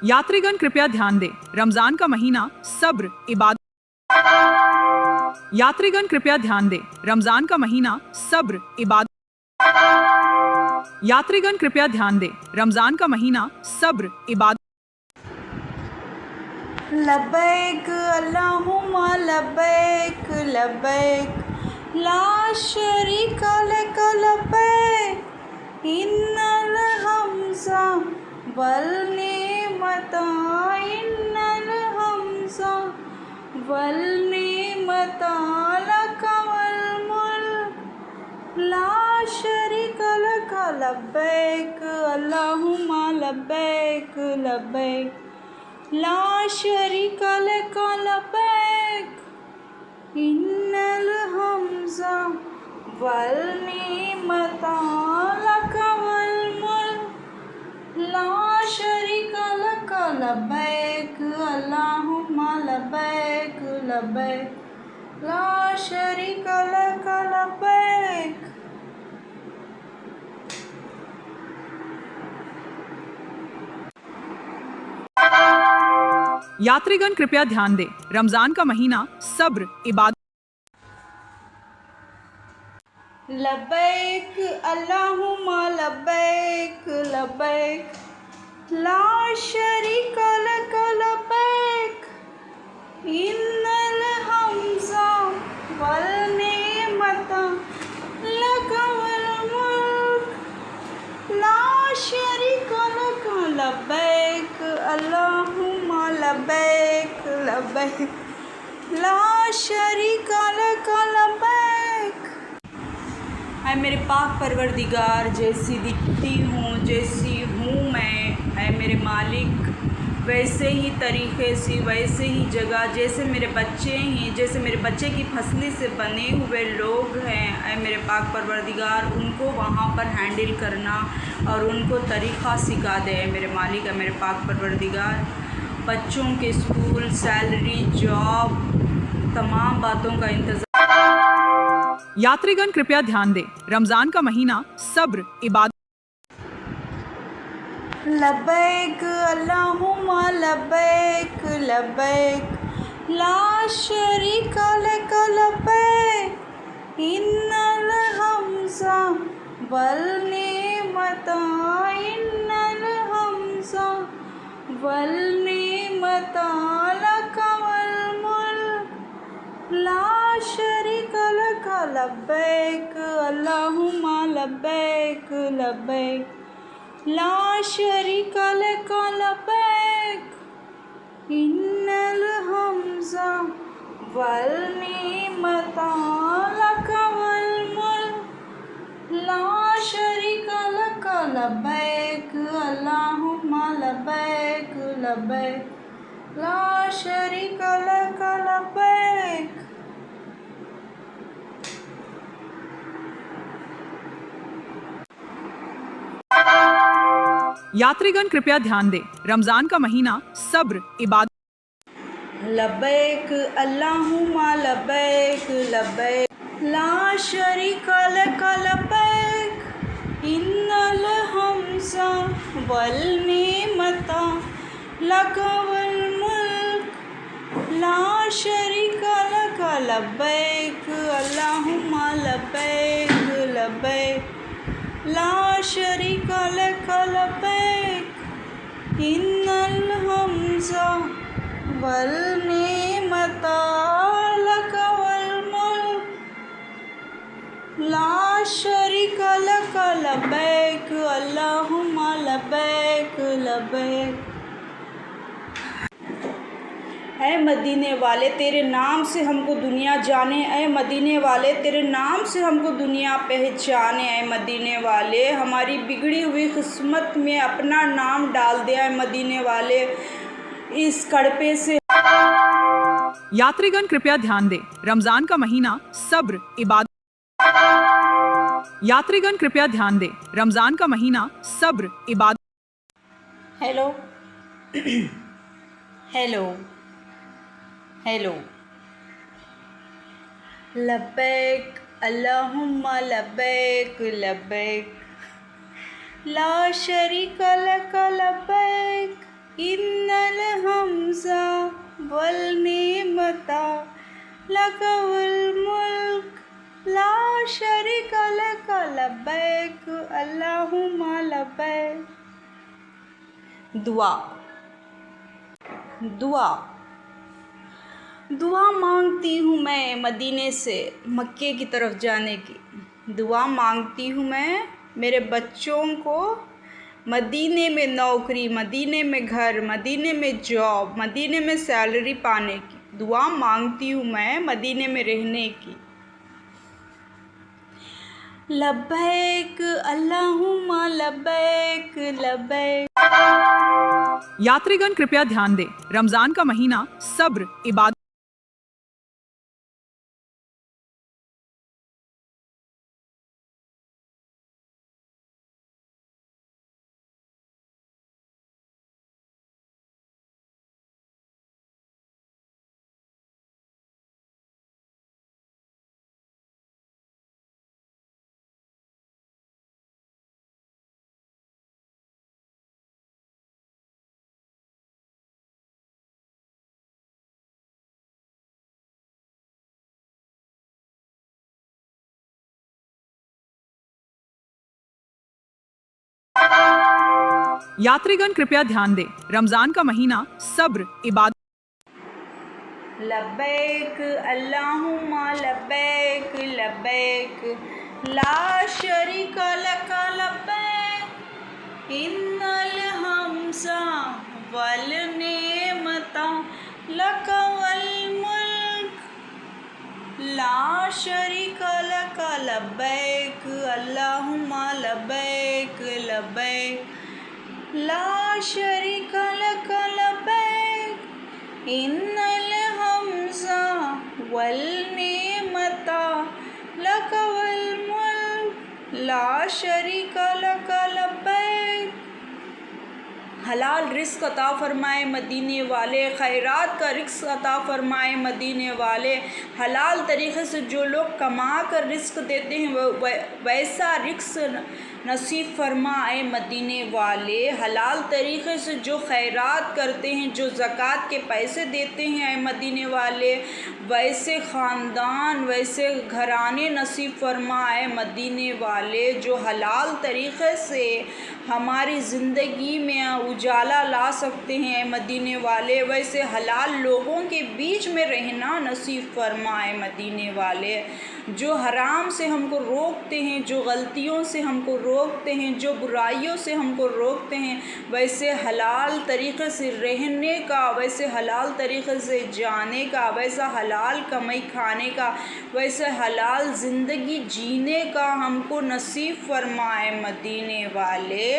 यात्रीगण कृपया ध्यान दें, रमजान का महीना सब्र, इबादत। यात्रीगण कृपया ध्यान दें, रमजान का महीना सब्र, इबादत। यात्रीगण कृपया ध्यान दें, रमजान का महीना सब्र, इबादत। लब्बैक अल्लाहुम्मा लब्बैक लब्बैक ला शरीका लक लब्बैक इन्नल हम्जा वल निअमता इन्नल हम्जा वल निअमता लक वल मुल्क ला शरीका लक लब्बैक अल्लाहुम्मा लब्बैक लब्बैक ला शरीका लक लब्बैक इन्नल हम्जा वल निअमता लक वल मुल्क ला शरीका लक लब्बैक अल्लाहुम्मा लब्बैक लब्बैक ला शरीका लक लब्बैक। यात्रीगण कृपया ध्यान दें, रमजान का महीना सब्र, इबादत। लब्बैक अल्लाहुम्मा लब्बैक लब्बैक ला शरीका लक लब्बैक इन्नल हम्जा वल निअमता लक वल मुल्क ला शरीका लक लब्बैक अल्लाहुम्मा लब्बैक लब्बैक ला शरीका लक लब्बैक। ऐ मेरे पाक परवरदिगार, जैसी दिखती हूँ जैसी हूँ मैं, ऐ मेरे मालिक वैसे ही तरीक़े से वैसे ही जगह जैसे मेरे बच्चे हैं, जैसे मेरे बच्चे की फसली से बने हुए लोग हैं, ऐ मेरे पाक परवरदिगार उनको वहाँ पर हैंडल करना और उनको तरीक़ा सिखा दे। ऐ मेरे मालिक, ऐ मेरे पाक परवरदिगार बच्चों के स्कूल, सैलरी, जॉब, तमाम बातों का इंतज़ार। यात्रीगण कृपया ध्यान दें, रमजान का महीना सब्र, इबादत। लब्बैक अल्लाहुम्मा लब्बैक लब्बैक ला शरीका लक लब्बैक इन्नल हम्जा वल निअमता इन्नल हम्जा वल निअमता लक वल मुल्क ला शरीका लक लब्बैक अल्लाहुम्मा लब्बैक लब्बैक ला शरीका लक लब्बैक इन्नल हम्जा वल निअमता लक वल मुल्क ला शरीका लक लब्बैक अल्लाहुम्मा लब्बैक लब्बैक ला शरीका लक लब्बैक। यात्रीगण कृपया ध्यान दें, रमजान का महीना सब्र, इबादत। लब्बैक अल्लाहुम्मा लब्बैक लब्बैक ला शरीका लक लब्बैक इन्नल हम्जा वल निअमता लक वल मुल्क ला शरीका लक लब्बैक अल्लाहुम्मा लब्बैक लब्बैक ला शरीका लक लब्बैक इन्नल हम्जा वल निअमता लक वल मुल्क ला शरीका लक लब्बैक अल्लाहुम्मा लब्बैक लब्बैक। ऐ मदीने वाले तेरे नाम से हमको दुनिया जाने, ऐ मदीने वाले तेरे नाम से हमको दुनिया पहचाने, ऐ मदीने वाले हमारी बिगड़ी हुई किस्मत में अपना नाम डाल दे, ऐ मदीने वाले इस कड़पे से। यात्रीगण कृपया ध्यान दें, रमजान का महीना सब्र, इबादत। यात्रीगण कृपया ध्यान दें, रमजान का महीना सब्र, इबादत। हेलो हेलो हेलो लब्बैक अल्लाहुम्मा लब्बैक लब्बैक ला शरीका लक लब्बैक इन नेमता लकवल मुल्क ला शरीक लक लब्बैक अल्लाहुम्मा लब्बैक। दुआ दुआ दुआ मांगती हूँ मैं मदीने से मक्के की तरफ जाने की। दुआ मांगती हूँ मैं मेरे बच्चों को मदीने में नौकरी, मदीने में घर, मदीने में जॉब, मदीने में सैलरी पाने की। दुआ मांगती हूँ मैं मदीने में रहने की। लब्बैक अल्लाहुम्मा लब्बैक लब्बैक। यात्रीगण कृपया ध्यान दें, रमजान का महीना सब्र, इबादत यात्रीगण कृपया ध्यान दें, रमजान का महीना सब्र, इबादत लब्बैक अल्लाहुम्मा लब्बैक लब्बैक ला शरीक लक लब्बैक इन्नल हम्जा वल नेमता लक वल मुल्क ला शरीक लक लब्बैक अल्लाहुम्मा लब्बैक लब्बैक ला शरीक लक लब्बैक इन्नल हम्जा वल नेमता लक वल मुल्क ला शरीक लक लब्बैक। हलाल रिस्क अता फरमाए मदीने वाले, खैरात का रिस्क अता फरमाए मदीने वाले। हलाल तरीक़े से जो लोग कमा कर रिस्क देते हैं वैसा रिस्क नसीब फरमाए मदीने वाले। हलाल तरीक़े से जो खैरात करते हैं, जो ज़कात के पैसे देते हैं मदीने वाले, वैसे ख़ानदान, वैसे घराने नसीब फरमाए मदीने वाले। जो हलाल तरीक़े से हमारी ज़िंदगी में उजाला ला सकते हैं मदीने वाले, वैसे हलाल लोगों के बीच में रहना नसीब फरमाए मदीने वाले। जो हराम से हमको रोकते हैं, जो गलतियों से हमको रोकते हैं, जो बुराइयों से हमको रोकते हैं, वैसे हलाल तरीक़े से रहने का, वैसे हलाल तरीक़े से जाने का, वैसा हलाल कमाई खाने का, वैसे हलाल ज़िंदगी जीने का हमको नसीब फरमाए मदीने वाले।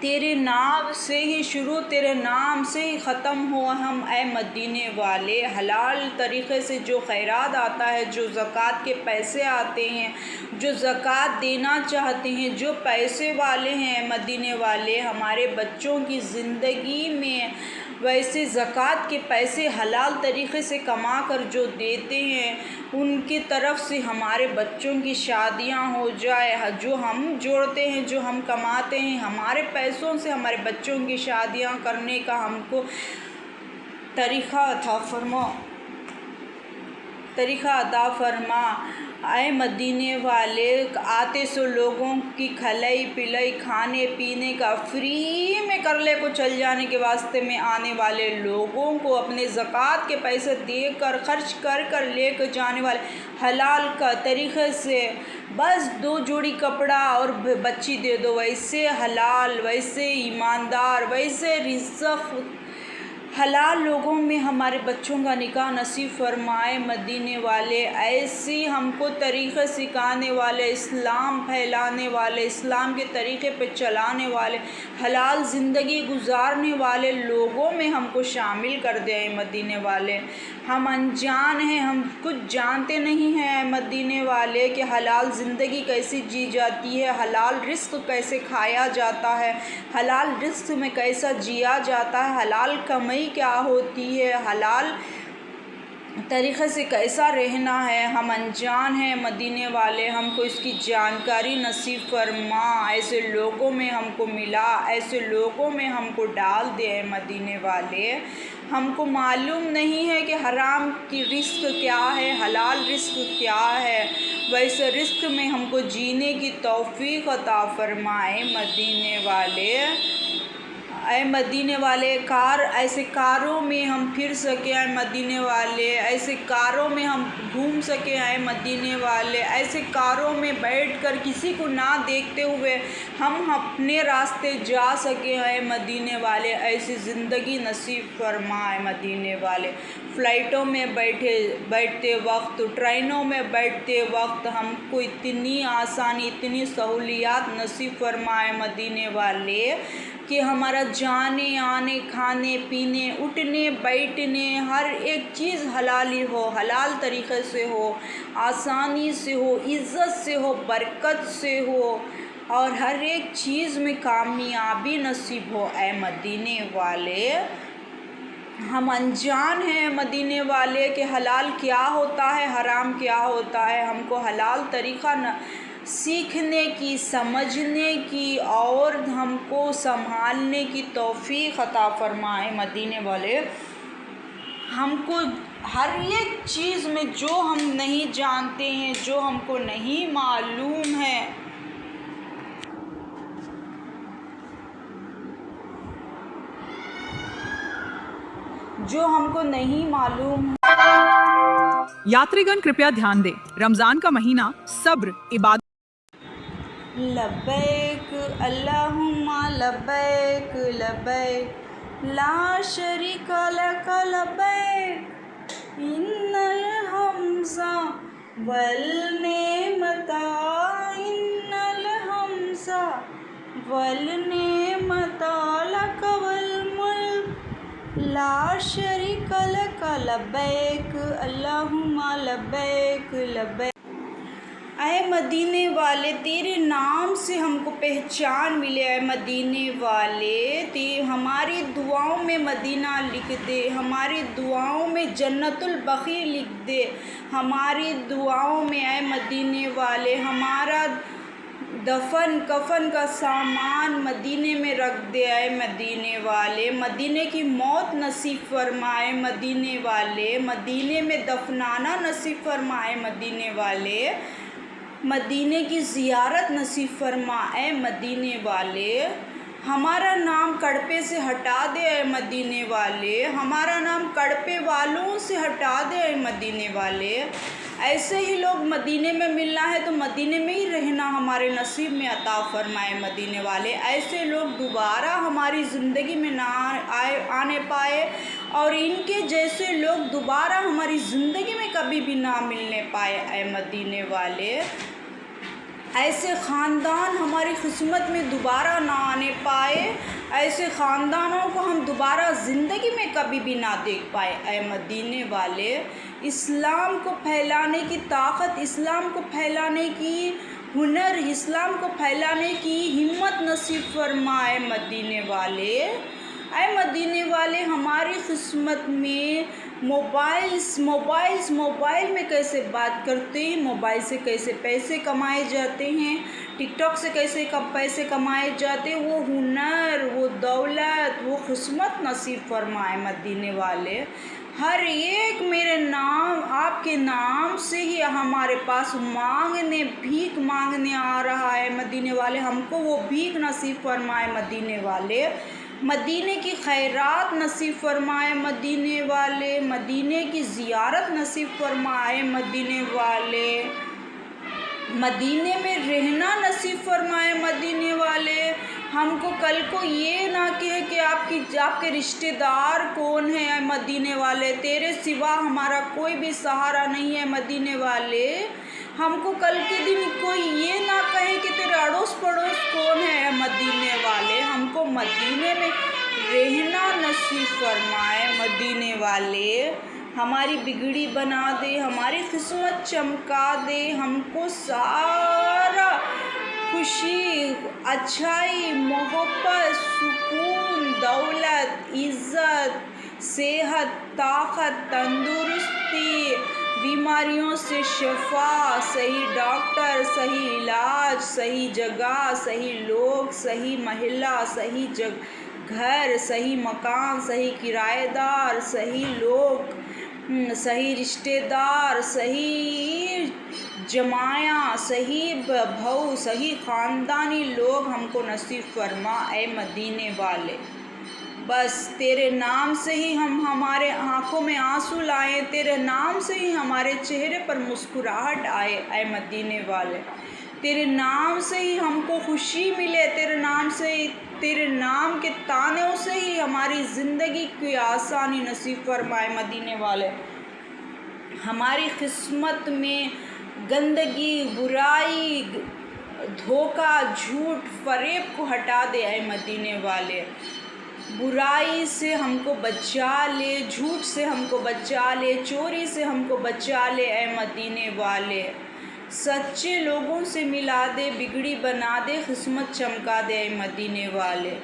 तेरे नाम से ही शुरू, तेरे नाम से ही ख़त्म हो हम ए मदीने वाले। हलाल तरीक़े से जो खैरात आता है, जो ज़कात के पैसे आते हैं, जो ज़कात देना चाहते हैं, जो पैसे वाले हैं मदीने वाले, हमारे बच्चों की ज़िंदगी में वैसे ज़कात के पैसे हलाल तरीक़े से कमा कर जो देते हैं, उनकी तरफ से हमारे बच्चों की शादियां हो जाए। जो हम जोड़ते हैं, जो हम कमाते हैं, हमारे पैसों से हमारे बच्चों की शादियां करने का हमको तरीक़ा अता फरमा आए मदीने वाले। आते सो लोगों की खलाई पिलाई, खाने पीने का फ्री में कर ले को चल जाने के वास्ते में आने वाले लोगों को अपने ज़कात के पैसे देकर खर्च कर कर ले कर जाने वाले हलाल का तरीक़े से बस 2 जोड़ी कपड़ा और बच्ची दे दो, वैसे हलाल, वैसे ईमानदार, वैसे रिज़्क़ हलाल लोगों में हमारे बच्चों का निकाह नसीब फरमाए मदीने वाले। ऐसी हमको तरीक़े सिखाने वाले, इस्लाम फैलाने वाले, इस्लाम के तरीक़े पे चलाने वाले, हलाल ज़िंदगी गुजारने वाले लोगों में हमको शामिल कर दे मदीने वाले। हम अनजान हैं, हम कुछ जानते नहीं हैं मदीने वाले कि हलाल ज़िंदगी कैसी जी जाती है, हलाल रिस्क कैसे खाया जाता है, हलाल रिस्क में कैसा जिया जाता है, हलाल कमाई क्या होती है, हलाल तरीक़े से कैसा रहना है। हम अनजान हैं मदीने वाले, हमको इसकी जानकारी नसीब फरमा। ऐसे लोगों में हमको मिला, ऐसे लोगों में हमको डाल दे मदीने वाले। हमको मालूम नहीं है कि हराम की रिस्क क्या है, हलाल रिस्क क्या है। वैसे रिस्क में हमको जीने की तौफ़ीक़ अता फ़रमाए मदीने वाले। ऐ मदीने वाले, ऐसे कारों में हम फिर सके आए मदीने वाले, ऐसे कारों में हम घूम सके आए मदीने वाले, ऐसे कारों में बैठकर किसी को ना देखते हुए हम अपने रास्ते जा सके आए मदीने वाले। ऐसी ज़िंदगी नसीब फरमाए मदीने वाले। फ़्लाइटों में बैठते वक्त, ट्रेनों में बैठते वक्त हमको इतनी आसानी, इतनी सहूलियात नसीब फरमाए मदीने वाले कि हमारा जाने आने, खाने पीने, उठने बैठने, हर एक चीज़ हलाली हो, हलाल तरीक़े से हो, आसानी से हो, इज़्ज़त से हो, बरकत से हो, और हर एक चीज़ में कामयाबी नसीब हो। ऐ मदीने वाले, हम अनजान हैं मदीने वाले कि हलाल क्या होता है, हराम क्या होता है। हमको हलाल तरीक़ा न सीखने की, समझने की और हमको संभालने की तौफ़ीक़ अता फ़रमाए मदीने वाले। हमको हर एक चीज़ में जो हम नहीं जानते हैं, जो हमको नहीं मालूम है, जो हमको नहीं मालूम है। यात्रीगण कृपया ध्यान दें, रमजान का महीना सब्र, इबादत। लब्बैक अल्लाहुम्मा लब्बैक लब्बैक ला शरीका लक लब्बैक इन्नल हम्ज़ा वल नेमता इन्नल हम्ज़ा वल नेमता लक वल मुल्क ला शरीका लक लब्बैक अल्लाहुम्मा लब्बैक लब्बैक। ऐ मदीने वाले, तेरे नाम से हमको पहचान मिले। ऐ मदीने वाले, ते हमारी दुआओं में मदीना लिख दे, हमारी दुआओं में जन्नतुल बक़ी लिख दे, हमारी दुआओं में ऐ मदीने वाले हमारा दफन कफन का सामान मदीने में रख दे। ऐ मदीने वाले, मदीने की मौत नसीब फरमाए मदीने वाले, मदीने में दफनाना नसीब फरमाए मदीने वाले, मदीने की ज़ियारत नसीब फरमा। ऐ मदीने वाले, हमारा नाम कड़पे से हटा दे। ऐ मदीने वाले, हमारा नाम कड़पे वालों से हटा दे। ऐ मदीने वाले, ऐसे ही लोग मदीने में मिलना है तो मदीने में ही रहना हमारे नसीब में अता फ़रमाए मदीने वाले। ऐसे लोग दोबारा हमारी ज़िंदगी में ना आने पाए, और इनके जैसे लोग दोबारा हमारी ज़िंदगी में कभी भी ना मिलने पाए। ऐ मदीने वाले, ऐसे ख़ानदान हमारी किस्मत में दोबारा ना आने पाए, ऐसे ख़ानदानों को हम दोबारा ज़िंदगी में कभी भी ना देख पाए। ऐ मदीने वाले, इस्लाम को फैलाने की ताकत, इस्लाम को फैलाने की हुनर, इस्लाम को फैलाने की हिम्मत नसीब फरमाए मदीने वाले। ऐ मदीने वाले, हमारी किस्मत में मोबाइल में कैसे बात करते हैं, मोबाइल से कैसे पैसे कमाए जाते हैं, टिकटॉक से कैसे पैसे कमाए जाते हैं, वो हुनर, वो दौलत, वो किस्मत नसीब फरमाए मदीने वाले। हर एक मेरे नाम, आपके नाम से ही हमारे पास भीख मांगने आ रहा है मदीने वाले, हमको वो भीख नसीब फरमाए मदीने वाले। मदीने की खैरात नसीब फरमाए मदीने वाले, मदीने की ज़ियारत नसीब फरमाए मदीने वाले, मदीने में रहना नसीब फरमाए मदीने वाले। हमको कल को ये ना कहे कि आपके रिश्तेदार कौन है मदीने वाले, तेरे सिवा हमारा कोई भी सहारा नहीं है मदीने वाले। हमको कल के दिन कोई ये ना कहे कि तेरे अड़ोस पड़ोस कौन है मदीने वाले। हमको मदीने में रहना नसीब फरमाए मदीने वाले। हमारी बिगड़ी बना दे, हमारी किस्मत चमका दे, हमको सारा खुशी, अच्छाई, मोहब्बत, सुकून, दौलत, इज़्ज़त सेहत, ताकत, तंदुरुस्ती, बीमारियों से शिफा, सही डॉक्टर, सही इलाज, सही जगह, सही लोग, सही महिला, सही घर, सही मकान, सही किराएदार, सही लोग, सही रिश्तेदार, सही जमाया, सही बहू, सही ख़ानदानी लोग हमको नसीब फरमा ऐ मदीने वाले। बस तेरे नाम से ही हमारे आँखों में आंसू लाए, तेरे नाम से ही हमारे चेहरे पर मुस्कुराहट आए ऐ मदीने वाले। तेरे नाम से ही हमको खुशी मिले, तेरे नाम से ही, तेरे नाम के तानों से ही हमारी ज़िंदगी की आसानी नसीब फरमाए मदीने वाले। हमारी किस्मत में गंदगी, बुराई, धोखा, झूठ, फरेब को हटा दे ऐ मदीने वाले। बुराई से हमको बचा ले, झूठ से हमको बचा ले, चोरी से हमको बचा ले ऐ मदीने वाले। सच्चे लोगों से मिला दे, बिगड़ी बना दे, किस्मत चमका दे ऐ मदीने वाले।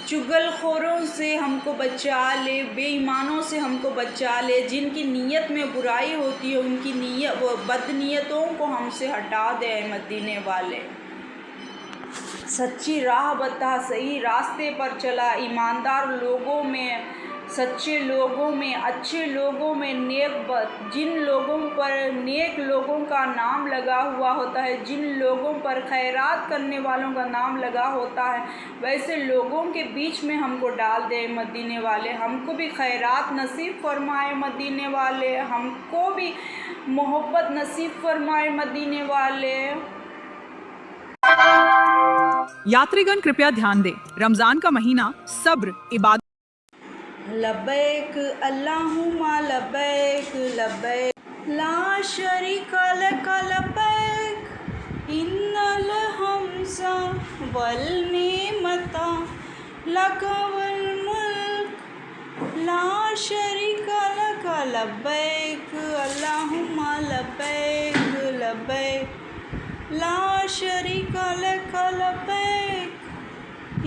चुगलखोरों से हमको बचा ले, बेईमानों से हमको बचा ले, जिनकी नीयत में बुराई होती है उनकी नीयत, वो बदनीयतों को हमसे हटा दे ऐ मदीने वाले। सच्ची राह बता, सही रास्ते पर चला, ईमानदार लोगों में, सच्चे लोगों में, अच्छे लोगों में, जिन लोगों पर नेक लोगों का नाम लगा हुआ होता है, जिन लोगों पर खैरात करने वालों का नाम लगा होता है, वैसे लोगों के बीच में हमको डाल दे मदीने वाले। हमको भी खैरात नसीब फरमाए मदीने वाले, हमको भी मोहब्बत नसीब फरमाए मदीने वाले। यात्रीगण कृपया ध्यान दें, रमजान का महीना सब्र, इबादत। लब्बैक अल्लाहुम्मा लब्बैक लब्बैक ला शरीका लक लब्बैक इन्नल हम्जा वल निअमता लक वल मुल्क ला शरीका लक लब्बैक अल्लाहुम्मा लब्बैक लब्बैक ला शरीका लक लब्बैक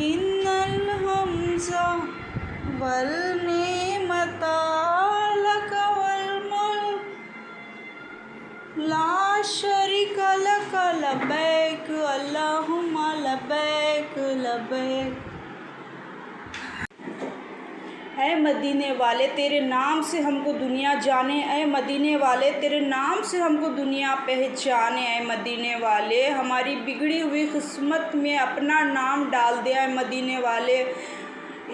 इन्नल हम्जा वल निअमता लक वल मुल्क ला शरीका लक लब्बैक अल्लाहुम्मा लब्बैक लब्बैक। ऐ मदीने वाले तेरे नाम से हमको दुनिया जाने, ऐ मदीने वाले तेरे नाम से हमको दुनिया पहचाने, ऐ मदीने वाले हमारी बिगड़ी हुई किस्मत में अपना नाम डाल दे ऐ मदीने वाले।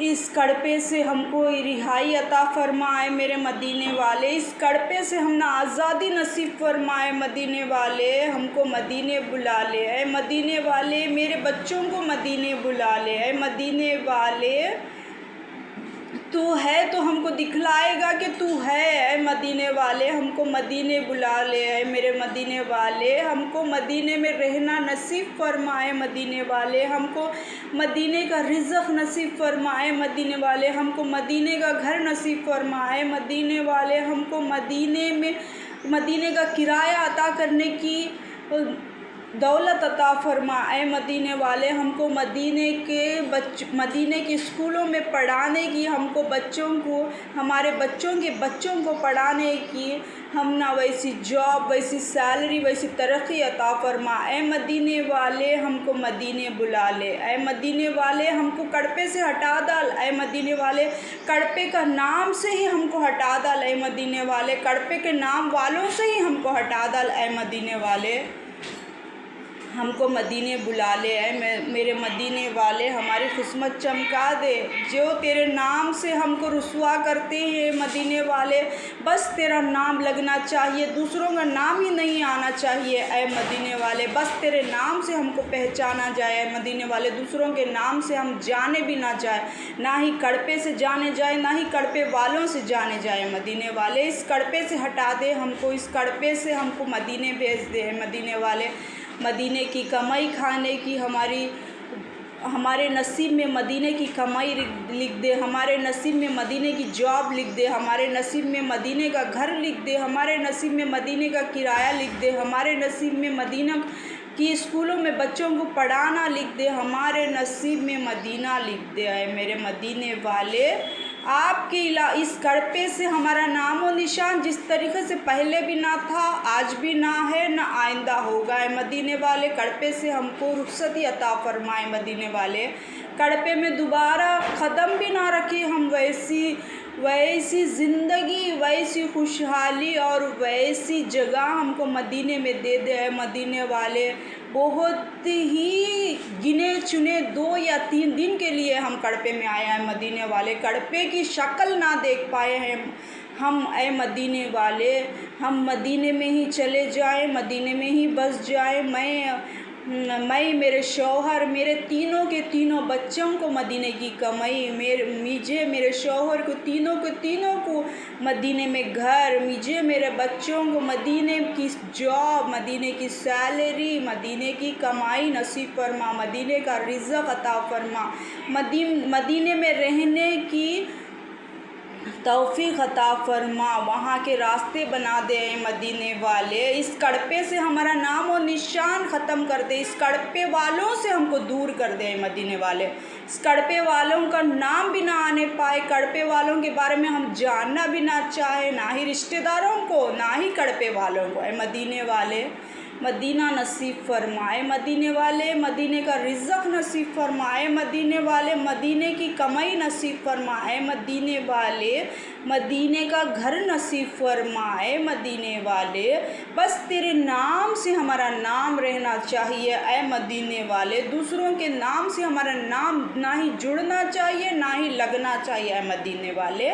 इस कड़पे से हमको रिहाई अता फरमाए मेरे मदीने वाले, इस कड़पे से हम ना आज़ादी नसीब फरमाए मदीने वाले। हमको मदीने बुला ले ऐ मदीने वाले, मेरे बच्चों को मदीने बुला ले ऐ मदीने वाले। तू है तो हमको दिखलाएगा कि तू है ऐ मदीने वाले। हमको मदीने बुला ले ऐ मेरे मदीने वाले, हमको मदीने में रहना नसीब फरमाए मदीने वाले। हमको मदीने का रिज़्क़ नसीब फरमाए मदीने वाले, हमको मदीने का घर नसीब फरमाए मदीने वाले। हमको मदीने में मदीने का किराया अता करने की दौलत अता फरमा ऐ मदीने वाले। हमको मदीने के स्कूलों में पढ़ाने की, हमको बच्चों को, हमारे बच्चों के बच्चों को पढ़ाने की हम ना वैसी जॉब, वैसी सैलरी, वैसी तरक्की अता फरमा ऐ मदीने वाले। हमको मदीने बुला ले ऐ मदीने वाले, हमको कड़पे से हटा डाल ऐ मदीने वाले। कड़पे का नाम से ही हमको हटा डाल ऐ मदीने वाले, कड़पे के नाम वालों से ही हमको हटा डाल ऐ मदीने वाले। हमको मदीने बुला ले ऐ मेरे मदीने वाले, हमारी किस्मत चमका दे। जो तेरे नाम से हमको रुसवा करते हैं मदीने वाले, बस तेरा नाम लगना चाहिए, दूसरों का नाम ही नहीं आना चाहिए ऐ मदीने वाले। बस तेरे नाम से हमको पहचाना जाए ऐ मदीने वाले, दूसरों के नाम से हम जाने भी ना जाए, ना ही कड़पे से जाने जाए, ना ही कड़पे वालों से जाने जाए मदीने वाले। इस कड़पे से हटा दे हमको, इस कड़पे से हमको मदीने भेज दे मदीने वाले। मदीने की कमाई खाने की हमारे नसीब में मदीने की कमाई लिख दे, हमारे नसीब में मदीने की जॉब लिख दे, हमारे नसीब में मदीने का घर लिख दे, हमारे नसीब में मदीने का किराया लिख दे, हमारे नसीब में मदीना की स्कूलों में बच्चों को पढ़ाना लिख दे, हमारे नसीब में मदीना लिख दे ऐ मेरे मदीने वाले। आपके इस कड़पे से हमारा नाम और निशान जिस तरीके से पहले भी ना था, आज भी ना है, ना आइंदा होगा। ए मदीने वाले, कड़पे से हमको रुखसती अता फरमाए। मदीने वाले, कड़पे में दोबारा ख़दम भी ना रखे हम, वैसी ज़िंदगी, वैसी खुशहाली और वैसी जगह हमको मदीने में दे दे। मदीने वाले, बहुत ही गिने चुने 2 या 3 दिन के लिए हम कड़पे में आए हैं। मदीने वाले, कड़पे की शक्ल ना देख पाए हैं हम। ए मदीने वाले, हम मदीने में ही चले जाएं, मदीने में ही बस जाएं। मैं मेरे शौहर, मेरे तीनों के तीनों बच्चों को मदीने की कमाई, मेरे शौहर को तीनों को मदीने में घर, मुझे मेरे बच्चों को मदीने की जॉब, मदीने की सैलरी, मदीने की कमाई नसीब फरमा, मदीने का रिज़्क़ अता फरमा, मदीने में रहने की तौफीक अता फरमा, वहाँ के रास्ते बना दे। मदीने वाले, इस कड़पे से हमारा नाम और निशान ख़त्म कर दे, इस कड़पे वालों से हमको दूर कर दे। मदीने वाले, इस कड़पे वालों का नाम भी ना आने पाए, कड़पे वालों के बारे में हम जानना भी ना चाहे, ना ही रिश्तेदारों को, ना ही कड़पे वालों को। मदीने वाले, मदीना नसीब फरमाए। मदीने वाले, मदीने का रिज़्क़ नसीब फरमाए। मदीने वाले, मदीने की कमाई नसीब फरमाए। मदीने वाले, मदीने का घर नसीब फरमाए। मदीने वाले, बस तेरे नाम से हमारा नाम रहना चाहिए। ए मदीने वाले, दूसरों के नाम से हमारा नाम ना ही जुड़ना चाहिए, ना ही लगना चाहिए। ए मदीने वाले,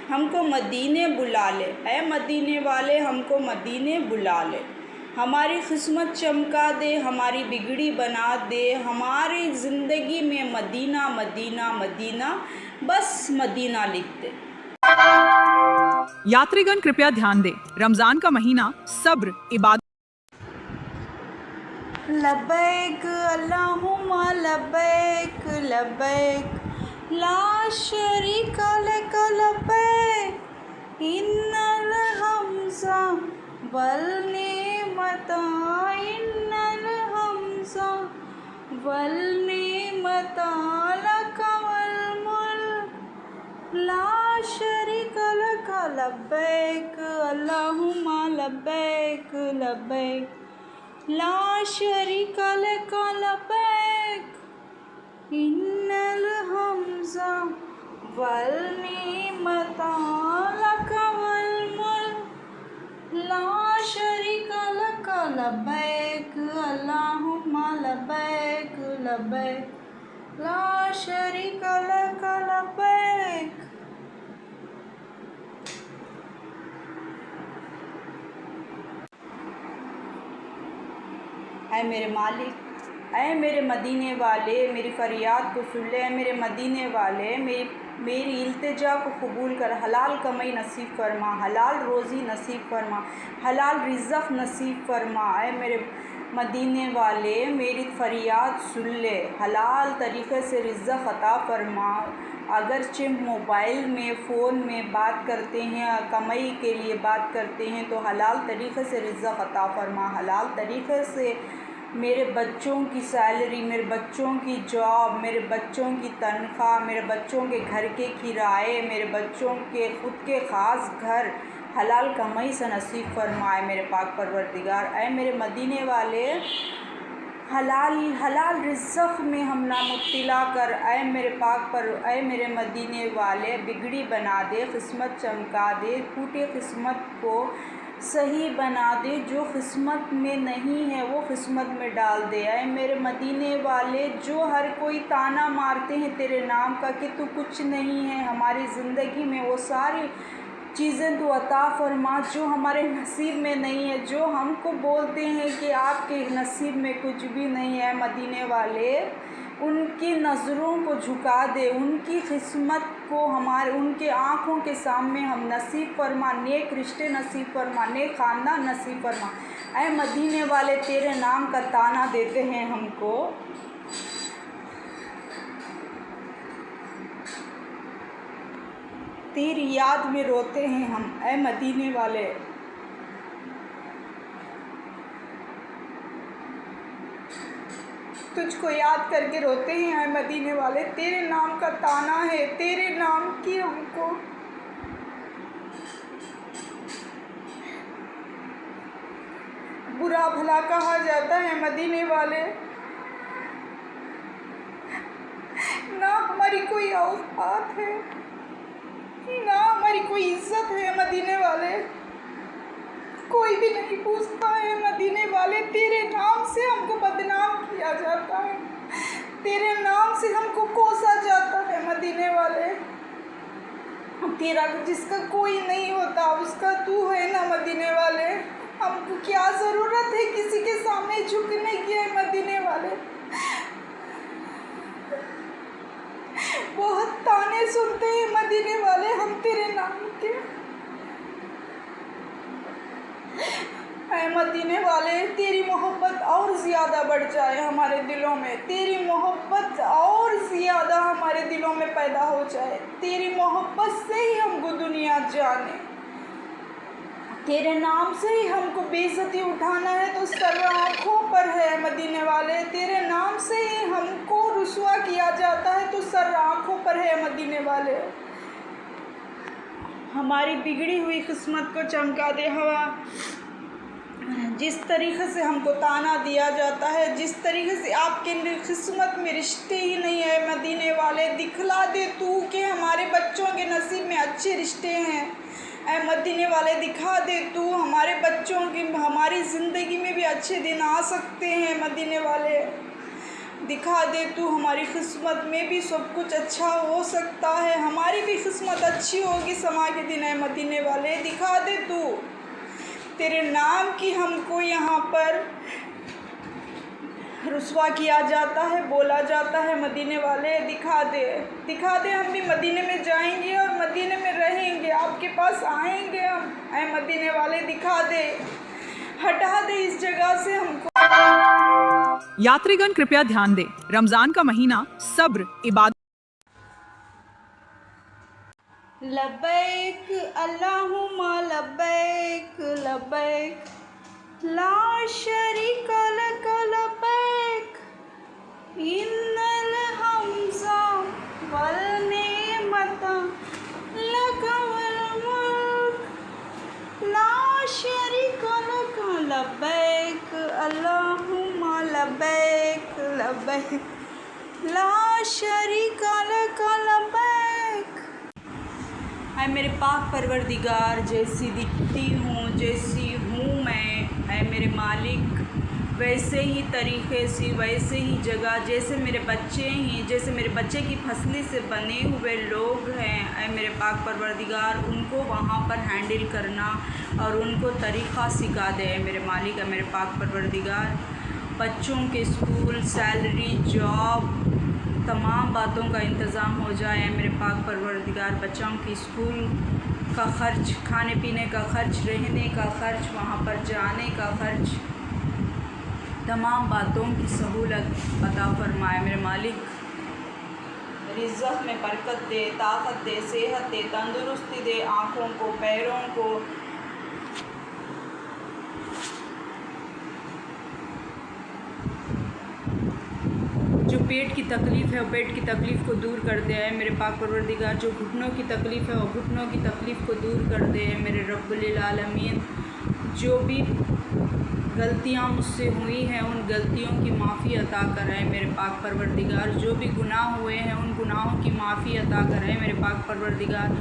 हमको मदीने बुला ले। ए मदीने वाले, हमको मदीने बुला ले, हमारी किस्मत चमका दे, हमारी बिगड़ी बना दे, हमारी ज़िंदगी में मदीना मदीना मदीना, बस मदीना लिख दे। यात्रीगण कृपया ध्यान दें, रमजान का महीना सब्र, इबादत। लब्बैक अल्लाहुम्मा लब्बैक, लब्बैक ला शरीका लक, लब्बैक इन्नल हम्ज़ा वल निअमता, इन्नल हम्ज़ा वल निअमता लक वल मुल्क ला शरीका लक, लब्बैक अल्लाहुम्मा लब्बैक, लब्बैक ला शरीका लक, लब्बैक इन्नल हम्ज़ा वल निअमता लक वल मुल्क ला शरीका लक, लब्बैक अल्लाहुम्मा लब्बैक, लब्बैक ला शरीका लक, लब्बैक। ऐ मेरे मालिक, ऐ मेरे मदीने वाले, मेरी फ़रियाद को सुन ले। मेरे मदीने वाले, मेरी इल्तिजा को कबूल कर, हलाल कमाई नसीब फरमा, हलाल रोज़ी नसीब फरमा, हलाल रिज़्क़ नसीब फरमा। ऐ मेरे मदीने वाले, मेरी फ़रियाद सुन ले, हलाल तरीक़े से रिज़्क़ अता फरमा। अगरचे मोबाइल में, फ़ोन में बात करते हैं, कमाई के लिए बात करते हैं, तो हलाल तरीक़े से रिज़्क़ अता फरमा, हलाल तरीक़े से मेरे बच्चों की सैलरी, मेरे बच्चों की जॉब, मेरे बच्चों की तनख्वाह, मेरे बच्चों के घर के किराए, मेरे बच्चों के ख़ुद के ख़ास घर हलाल कमाई से नसीब फरमाए मेरे पाक परवरदिगार। ऐ मेरे मदीने वाले, हलाल रिज़्क़ में हम ना मुब्तला कर। ऐ मेरे पाक पर, ऐ मेरे मदीने वाले, बिगड़ी बना दे, किस्मत चमका दे, टूटे किस्मत को सही बना दे, जो किस्मत में नहीं है वो किस्मत में डाल दे। ऐ मेरे मदीने वाले, जो हर कोई ताना मारते हैं तेरे नाम का कि तू कुछ नहीं है हमारी ज़िंदगी में, वो सारी चीज़ें तू अता फरमा जो हमारे नसीब में नहीं है, जो हमको बोलते हैं कि आपके नसीब में कुछ भी नहीं है। मदीने वाले, उनकी नज़रों को झुका दे, उनकी किस्मत को उनके आँखों के सामने हम नसीब फरमा, नेक रिश्ते नसीब फरमा, नेक ख़ानदान नसीब फरमा। ऐ मदीने वाले, तेरे नाम का ताना देते हैं हमको, तेरी याद में रोते हैं हम। ऐ मदीने वाले, तुझको तुझको याद करके रोते हैं ऐ मदीने वाले। तेरे नाम का ताना है, तेरे नाम की हमको बुरा भला कहा जाता है मदीने वाले। ना हमारी कोई औकात है, ना हमारी कोई इज्जत है मदीने वाले। कोई भी नहीं पूछता है मदीने वाले। तेरे नाम से हमको बदनाम किया जाता है, तेरे नाम से हमको कोसा जाता है मदीने वाले। तेरा जिसका कोई नहीं होता उसका तू है ना मदीने वाले। हमको क्या ज़रूरत है किसी के सामने झुकने की है मदीने वाले। बहुत ताने सुनते हैं मदीने वाले हम तेरे नाम के। ऐ मदीने वाले तेरी मोहब्बत और ज़्यादा बढ़ जाए हमारे दिलों में, तेरी मोहब्बत और ज़्यादा हमारे दिलों में पैदा हो जाए। तेरी मोहब्बत से ही हमको दुनिया जाने, तेरे नाम से ही हमको बेइज्जती उठाना है तो सर आँखों पर है मदीने वाले। तेरे नाम से ही हमको रुसवा किया जाता है तो सर आँखों पर है मदीने वाले। हमारी बिगड़ी हुई किस्मत को चमका दे हवा। जिस तरीक़े से हमको ताना दिया जाता है, जिस तरीक़े से आपके किस्मत में रिश्ते ही नहीं है मदीने वाले, दिखला दे तू कि हमारे बच्चों के नसीब में अच्छे रिश्ते हैं। ऐ मदीने वाले दिखा दे तू हमारे बच्चों की, हमारी ज़िंदगी में भी अच्छे दिन आ सकते हैं मदीने वाले। दिखा दे तू हमारी किस्मत में भी सब कुछ अच्छा हो सकता है, हमारी भी किस्मत अच्छी होगी समा के दिन। ऐ मदीने वाले दिखा दे तू, तेरे नाम की हमको यहाँ पर रुसवा किया जाता है, बोला जाता है मदीने वाले। दिखा दे, दिखा दे हम भी मदीने में जाएंगे और मदीने में रहेंगे, आपके पास आएंगे हम। ऐ मदीने वाले दिखा दे, हटा दे इस जगह से हमको। यात्रीगण कृपया ध्यान दें, रमजान का महीना सब्र, इबादत। लब्बैक अल्लाहुम्मा लब्बैक लब्बैक ला शरीका लक लब्बैक इन्नल हम्ज़ा वल निअमता लक वल मुल्क ला शरीका लक लब्बैक अल्लाहुम्मा लब्बैक लब्बैक ला शरीका लक लब्बैक। ऐ मेरे पाक परवरदिगार, जैसी दिखती हूँ जैसी हूँ मैं, ऐ मेरे मालिक वैसे ही तरीक़े से, वैसे ही जगह, जैसे मेरे बच्चे हैं, जैसे मेरे बच्चे की फसली से बने हुए लोग हैं, ऐ मेरे पाक परवरदिगार उनको वहाँ पर हैंडल करना और उनको तरीक़ा सिखा दे। ऐ मेरे मालिक, ऐ मेरे पाक परवरदिगार बच्चों के स्कूल, सैलरी, जॉब, तमाम बातों का इंतज़ाम हो जाए। मेरे पाक परवरदिगार बच्चों की स्कूल का ख़र्च, खाने पीने का ख़र्च, रहने का ख़र्च, वहाँ पर जाने का ख़र्च, तमाम बातों की सहूलत अता फरमाए। मेरे मालिक रिज़्क़ में बरकत दे, ताकत दे, सेहत दे, तंदुरुस्ती दे, आँखों को, पैरों को, जो पेट की तकलीफ़ है वो पेट की तकलीफ़ को दूर कर दे। मेरे पाक परवरदिगार जो घुटनों की तकलीफ़ है वो घुटनों की तकलीफ़ को दूर कर दे। मेरे रब्बुल आलमीन जो भी गलतियाँ मुझसे हुई हैं उन गलतियों की माफ़ी अता कराएँ। मेरे पाक परवरदिगार जो भी गुनाह हुए हैं उन गुनाहों की माफ़ी अता कराएँ। मेरे पाक परवरदिगार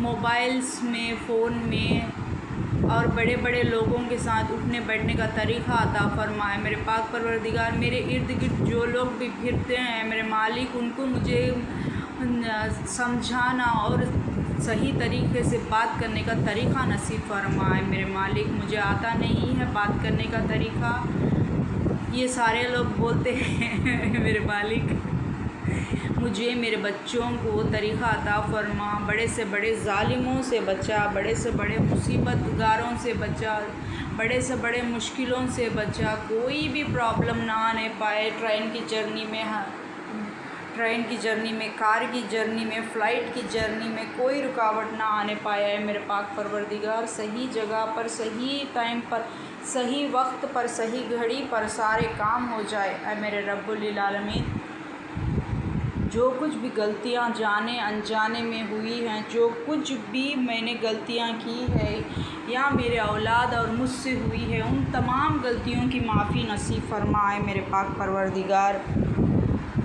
मोबाइल्स में, फ़ोन में और बड़े बड़े लोगों के साथ उठने बैठने का तरीक़ा अता फ़रमाए। मेरे पाक परवरदिगार मेरे इर्द गिर्द जो लोग भी फिरते हैं मेरे मालिक उनको मुझे समझाना और सही तरीक़े से बात करने का तरीक़ा नसीब फरमाए। मेरे मालिक मुझे आता नहीं है बात करने का तरीक़ा, ये सारे लोग बोलते हैं मेरे मालिक मुझे मेरे बच्चों को तरीक़ा अता फ़रमा, बड़े से बड़े ज़ालिमों से बचा, बड़े से बड़े मुसीबतगारों से बचा, बड़े से बड़े मुश्किलों से बचा, कोई भी प्रॉब्लम ना आने पाए ट्रेन की जर्नी में, ट्रेन की जर्नी में, कार की जर्नी में, फ़्लाइट की जर्नी में कोई रुकावट ना आने पाया है मेरे पाक परवरदिगार। सही जगह पर, सही टाइम पर, सही वक्त पर, सही घड़ी पर सारे काम हो जाए ऐ मेरे रब्बुल आलमीन। जो कुछ भी गलतियां जाने अनजाने में हुई हैं, जो कुछ भी मैंने गलतियां की है या मेरे औलाद और मुझसे हुई है, उन तमाम गलतियों की माफ़ी नसीब फरमाए मेरे पाक परवरदिगार।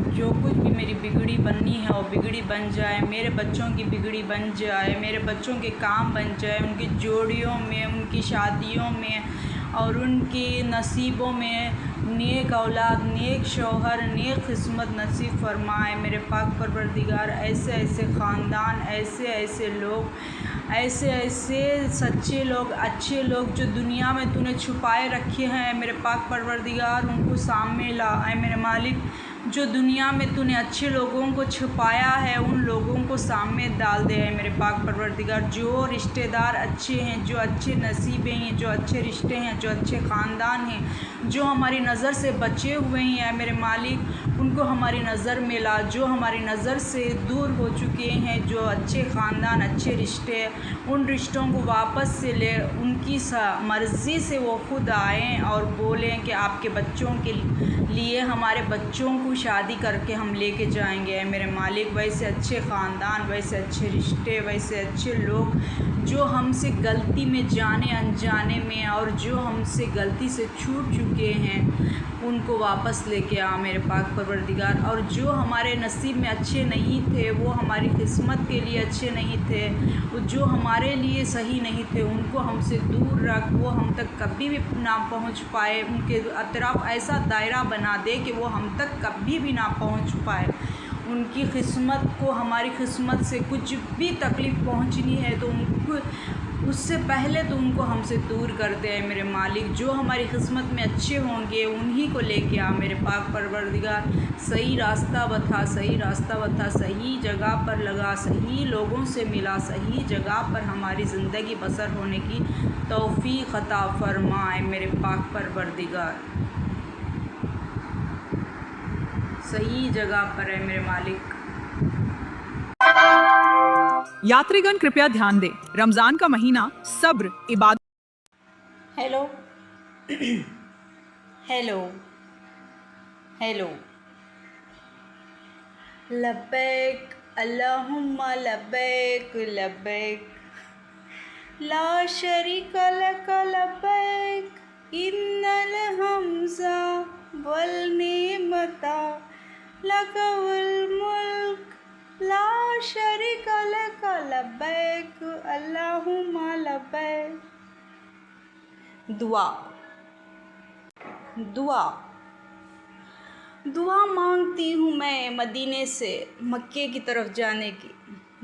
जो कुछ भी मेरी बिगड़ी बननी है वो बिगड़ी बन जाए, मेरे बच्चों की बिगड़ी बन जाए, मेरे बच्चों के काम बन जाए, उनकी जोड़ियों में, उनकी शादियों में और उनके नसीबों में नेक औलाद, नेक शौहर, नेक किस्मत नसीब फरमाए मेरे पाक परवरदिगार। ऐसे ऐसे ख़ानदान, ऐसे ऐसे लोग, ऐसे ऐसे सच्चे लोग, अच्छे लोग जो दुनिया में तूने छुपाए रखे हैं मेरे पाक परवरदिगार, उनको सामने ला ऐ मेरे मालिक। जो दुनिया में तूने अच्छे लोगों को छुपाया है उन लोगों को सामने डाल दे है मेरे पाक परवरदिगार। जो रिश्तेदार अच्छे हैं, जो अच्छे नसीबे हैं, जो अच्छे रिश्ते हैं, जो अच्छे ख़ानदान हैं, जो हमारी नज़र से बचे हुए हैं मेरे मालिक, उनको हमारी नज़र में ला। जो हमारी नज़र से दूर हो चुके हैं, जो अच्छे ख़ानदान, अच्छे रिश्ते, उन रिश्तों को वापस से ले, उनकी मर्ज़ी से वो खुद आएँ और बोलें कि आपके बच्चों के लिए हमारे बच्चों को शादी करके हम लेके जाएंगे मेरे मालिक। वैसे अच्छे ख़ानदान, वैसे अच्छे रिश्ते, वैसे अच्छे लोग जो हमसे गलती में, जाने अनजाने में और जो हमसे गलती से छूट चुके हैं, उनको वापस लेके आ मेरे पाक परवरदिगार। और जो हमारे नसीब में अच्छे नहीं थे, वो हमारी किस्मत के लिए अच्छे नहीं थे, वो जो हमारे लिए सही नहीं थे, उनको हमसे दूर रख, वो हम तक कभी भी ना पहुंच पाए। उनके अतराफ़ ऐसा दायरा बना दे कि वो हम तक कभी भी ना पहुंच पाए। उनकी किस्मत को, हमारी किस्मत से कुछ भी तकलीफ़ पहुंचनी है तो उनको उससे पहले तो उनको हमसे दूर कर दे मेरे मालिक। जो हमारी किस्मत में अच्छे होंगे उन्हीं को लेके आ मेरे पाक परवरदिगार। सही रास्ता बता, सही रास्ता बता, सही जगह पर लगा, सही लोगों से मिला, सही जगह पर हमारी ज़िंदगी बसर होने की तौफ़ीक़ अता फ़रमाए मेरे पाक परवरदिगार। सही जगह पर है मेरे मालिक। यात्रीगण कृपया ध्यान दें, रमजान का महीना सब्र, इबादत। Hello hello hello. लब्बैक अल्लाहुम्मा लब्बैक लब्बैक ला शरीका लक लब्बैक इन्नल हम्ज़ा वल निअमता लक वल मुल्क ला शरीका लक लब्बैक अल्लाहुम्मा लब्बैक। दुआ दुआ दुआ मांगती हूँ मैं मदीने से मक्के की तरफ जाने की।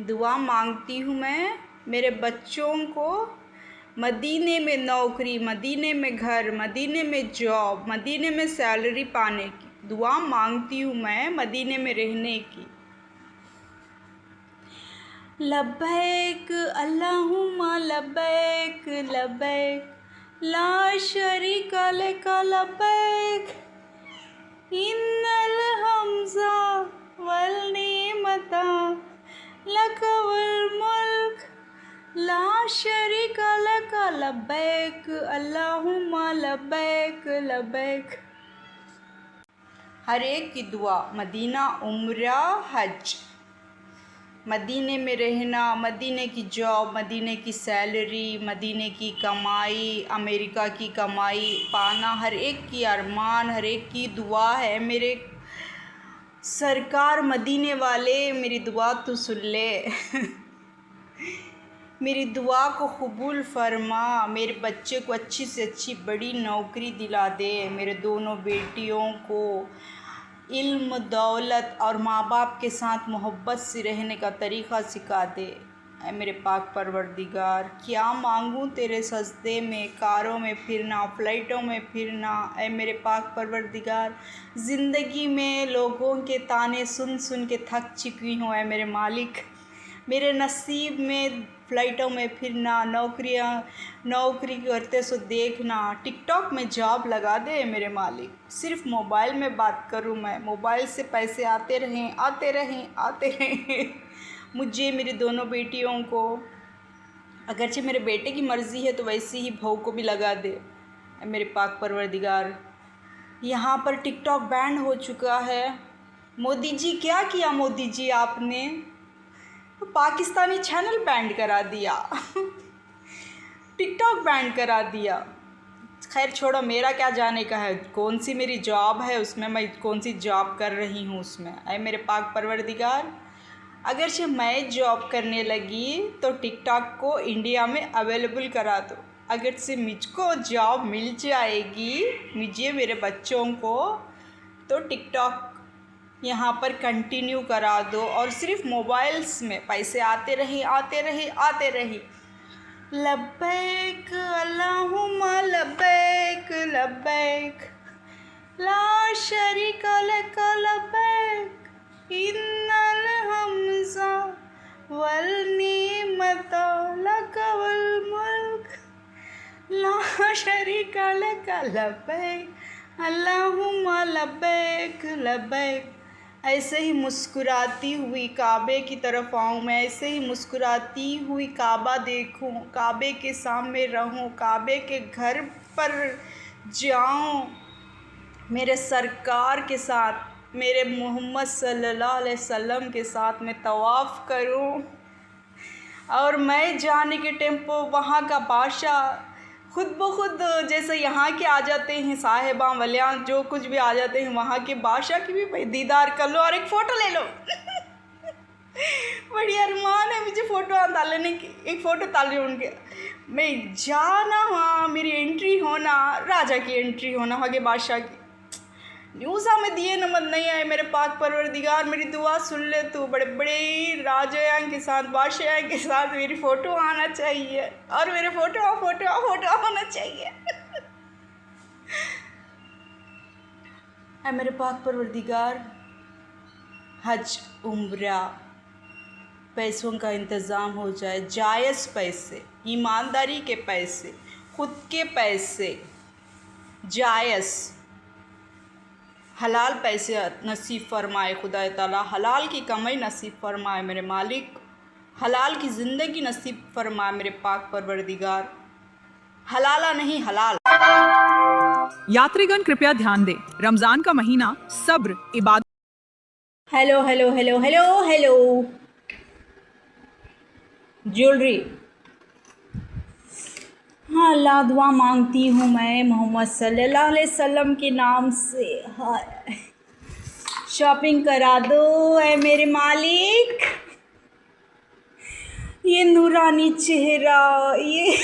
दुआ मांगती हूँ मैं मेरे बच्चों को मदीने में नौकरी, मदीने में घर, मदीने में जॉब, मदीने में सैलरी पाने की। दुआ मांगती हूँ मैं मदीने में रहने की। लब्बैक अल्लाहुम्मा लब्बैक लब्बैक ला शरीका लक लब्बैक इन्नल हम्ज़ा वल निअमता लक वल मुल्क ला शरीका लक लब्बैक अल्लाहुम्मा लब्बैक लब्बैक। हर एक की दुआ। मदीना उम्रा हज, मदीने में रहना, मदीने की जॉब, मदीने की सैलरी, मदीने की कमाई, अमेरिका की कमाई पाना हर एक की अरमान, हर एक की दुआ है। मेरे सरकार मदीने वाले मेरी दुआ तो सुन ले मेरी दुआ को कबूल फरमा। मेरे बच्चे को अच्छी से अच्छी बड़ी नौकरी दिला दे। मेरे दोनों बेटियों को इल्म, दौलत और माँ बाप के साथ मोहब्बत से रहने का तरीक़ा सिखा दे ऐ मेरे पाक परवरदिगार। क्या मांगूँ तेरे सजदे में, कारों में फिरना, फ़्लाइटों में फिरना ऐ मेरे पाक परवरदिगार। ज़िंदगी में लोगों के ताने सुन सुन के थक चुकी हूँ ऐ मेरे मालिक। मेरे नसीब में फ़्लाइटों में फिरना, नौकरी करते सो देखना, टिकटॉक में जॉब लगा दे मेरे मालिक। सिर्फ मोबाइल में बात करूं मैं, मोबाइल से पैसे आते रहें आते रहें आते रहें। मुझे, मेरी दोनों बेटियों को, अगरचे मेरे बेटे की मर्ज़ी है तो वैसी ही बहू को भी लगा दे मेरे पाक परवरदिगार। यहाँ पर टिकटॉक बैन हो चुका है। मोदी जी, क्या किया मोदी जी आपने? तो पाकिस्तानी चैनल बैन करा दिया टिकटॉक बैन करा दिया। खैर छोड़ो, मेरा क्या जाने का है, कौन सी मेरी जॉब है उसमें, मैं कौन सी जॉब कर रही हूँ उसमें। अरे मेरे पाक परवरदिगार, अगरचे मैं जॉब करने लगी तो टिकटॉक को इंडिया में अवेलेबल करा दो। अगर से मुझको जॉब मिल जाएगी, मुझे, मेरे बच्चों को, तो टिकटॉक यहाँ पर कंटिन्यू करा दो और सिर्फ मोबाइल्स में पैसे आते रहे आते रहे आते रहे। लब्बैक अल्लाहुम्मा लब्बैक लब्बैक ला शरीका लक लब्बैक इन्नल हम्ज़ा वल निअमता लक वल मुल्क ला शरीका लक लब्बैक अल्लाहुम्मा लब्बैक लब्बैक। ऐसे ही मुस्कुराती हुई काबे की तरफ आऊँ मैं, ऐसे ही मुस्कुराती हुई काबा देखूँ, काबे के सामने रहूँ, काबे के घर पर जाऊँ, मेरे सरकार के साथ, मेरे मोहम्मद सल्लल्लाहु अलैहि वसल्लम के साथ मैं तवाफ़ करूँ। और मैं जाने के टेम्पो वहाँ का बादशाह खुद ब खुद, जैसे यहाँ के आ जाते हैं साहिबा वलियाँ, जो कुछ भी आ जाते हैं, वहाँ के बादशाह की भी भाई दीदार कर लो और एक फ़ोटो ले लो बड़ी अरमान है मुझे फ़ोटो डालने की, एक फ़ोटो डाल उनके, मैं जाना, वहाँ मेरी एंट्री होना, राजा की एंट्री होना, वहाँ के बादशाह की। न्यूज़ा में दिए नमत नहीं आए मेरे पाक परवरदिगार, मेरी दुआ सुन ले तू। बड़े बड़े राजा के साथ, बादशाह के साथ मेरी फ़ोटो आना चाहिए और मेरे फ़ोटो होना चाहिए है मेरे पाक परवरदिगार। हज उम्रा पैसों का इंतज़ाम हो जाए, जायज़ पैसे, ईमानदारी के पैसे, खुद के पैसे, जायज़ हलाल पैसे नसीब फरमाए खुदा ताला, हलाल की कमाई नसीब फरमाए मेरे मालिक, हलाल की ज़िंदगी नसीब फरमाए मेरे पाक परवरदिगार। हलाला नहीं, हलाल। यात्रीगण कृपया ध्यान दें, रमजान का महीना सब्र, इबादत। Hello hello hello hello hello jewellery. हाँ अल्लाह, दुआ मांगती हूँ मैं मोहम्मद सल्लल्लाहु अलैहि वसल्लम के नाम से। हाय, शॉपिंग करा दो ऐ मेरे मालिक। ये नूरानी चेहरा, ये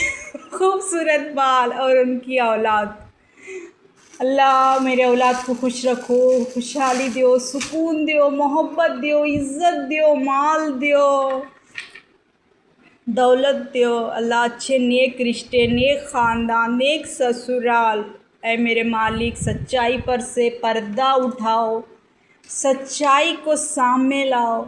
खूबसूरत बाल और उनकी औलाद, अल्लाह मेरे औलाद को खुश रखो, खुशहाली दो, सुकून दो, मोहब्बत दो, इज़्ज़त दो, माल दो, दौलत दो अल्लाह, अच्छे नेक रिश्ते, नेक ख़ानदान, नेक ससुराल। ऐ मेरे मालिक, सच्चाई पर से पर्दा उठाओ, सच्चाई को सामने लाओ,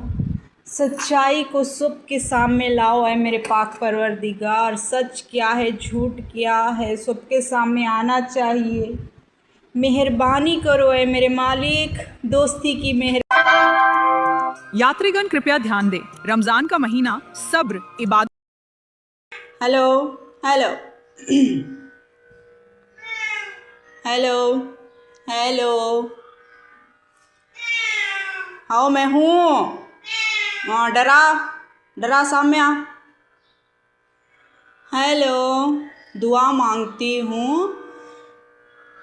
सच्चाई को सबके सामने लाओ। ऐ मेरे पाक परवरदिगार, सच क्या है, झूठ क्या है, सबके सामने आना चाहिए। मेहरबानी करो ऐ मेरे मालिक, दोस्ती की यात्रीगण कृपया ध्यान दें, रमजान का महीना सब्र, इबादत। हेलो हेलो हेलो हेलो, आओ मैं हूँ। हाँ, डरा सामने आ। हेलो, दुआ मांगती हूँ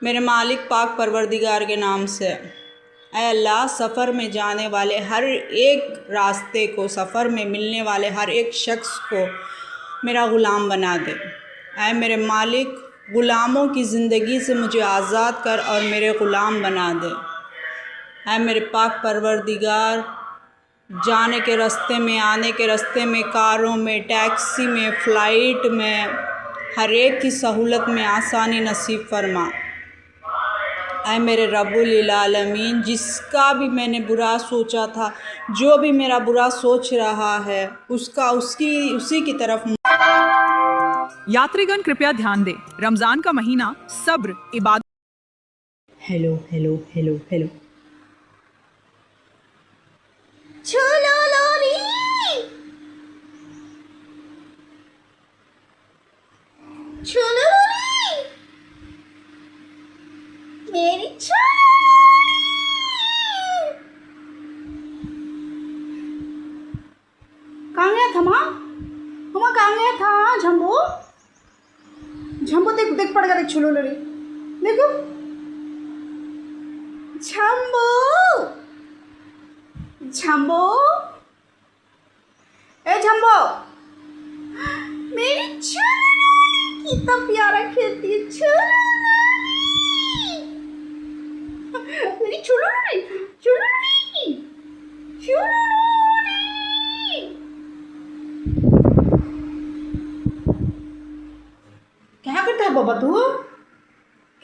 मेरे मालिक पाक परवरदिगार के नाम से। ऐ अल्लाह, सफ़र में जाने वाले हर एक रास्ते को, सफ़र में मिलने वाले हर एक शख्स को मेरा ग़ुलाम बना दे। ऐ मेरे मालिक, ग़ुलामों की ज़िंदगी से मुझे आज़ाद कर और मेरे ग़ुलाम बना दे। ऐ मेरे पाक परवरदिगार, जाने के रास्ते में, आने के रास्ते में, कारों में, टैक्सी में, फ़्लाइट में, हर एक की सहूलत में आसानी नसीब फरमा। ऐ मेरे रब्बुल आलमीन, जिसका भी मैंने बुरा सोचा था, जो भी मेरा बुरा सोच रहा है, उसका उसी की तरफ। यात्रीगण कृपया ध्यान दें, रमजान का महीना सब्र, इबादत। Hello hello hello hello. छोलो लोरी, छोलो लोरी, मेरी छोलो लोरी। कहाँ गया था माँ? माँ कहाँ गया था? झम्बो झम्बो, देख देख पड़ गया, देख छोलो लोरी, देखो झम्बो झम्बो, ए झम्बो, मेरी छोलो लोरी कितना प्यारा खेलती है। छोलो लोरी, मेरी छोलो लोरी, छोलो लोरी, छोलो लोरी। क्या करता है बाबा तू?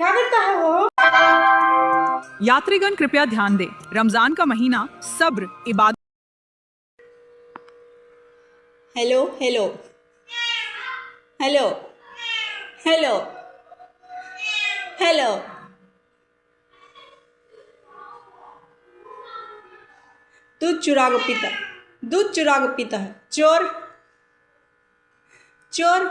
क्या करता है वो? यात्रीगण कृपया ध्यान दें, रमजान का महीना सब्र, इबादत। Hello hello hello hello hello. दूध चुरा के पीता, दूध चुरा के पीता है, चोर चोर।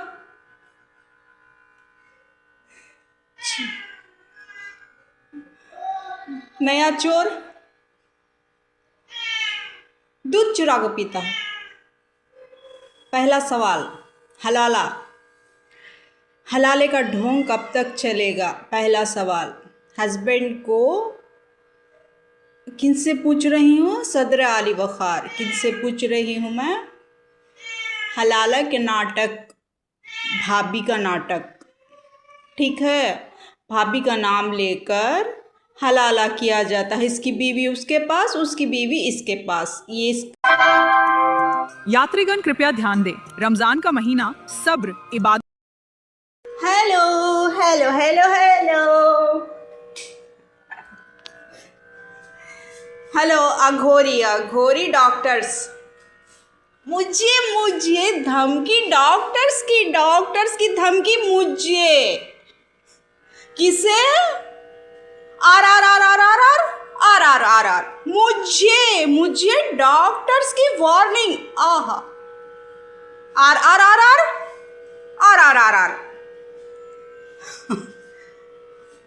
नया चोर दूध चुरा के पीता है। पहला सवाल, हलाला, हलाले का ढोंग कब तक चलेगा? पहला सवाल, हस्बैंड को किनसे पूछ रही हूँ? सदर आली वखार, किनसे पूछ रही हूँ मैं? हलाला के नाटक, भाभी का नाटक, ठीक है। भाभी का नाम लेकर हलाला किया जाता है। इसकी बीवी उसके पास, उसकी बीवी इसके पास। ये यात्रीगण कृपया ध्यान दें, रमजान का महीना सब्र, इबादत। Hello hello hello hello hello. अघोरी अघोरी डॉक्टर्स, मुझे धमकी, डॉक्टर्स की धमकी मुझे। किसे? आर आर आर आर आर आर आर आर आर आर, मुझे डॉक्टर्स की वार्निंग। आहा, आर आर आर आर आर आर आर आर।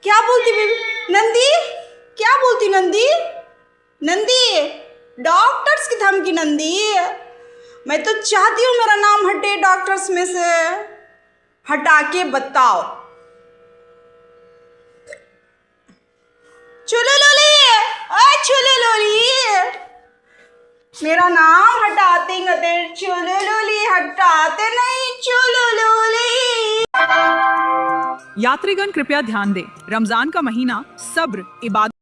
क्या बोलती बेबी? नंदी क्या बोलती? नंदी डॉक्टर्स की धमकी। नंदी, मैं तो चाहती हूँ मेरा नाम हटे डॉक्टर्स में से। हटा के बताओ। चुले लोली, चुले लोली, मेरा नाम हटाते गते। चुले लोली हटाते नहीं, चुले लोली। यात्रीगण कृपया ध्यान दें, रमजान का महीना सब्र, इबादत।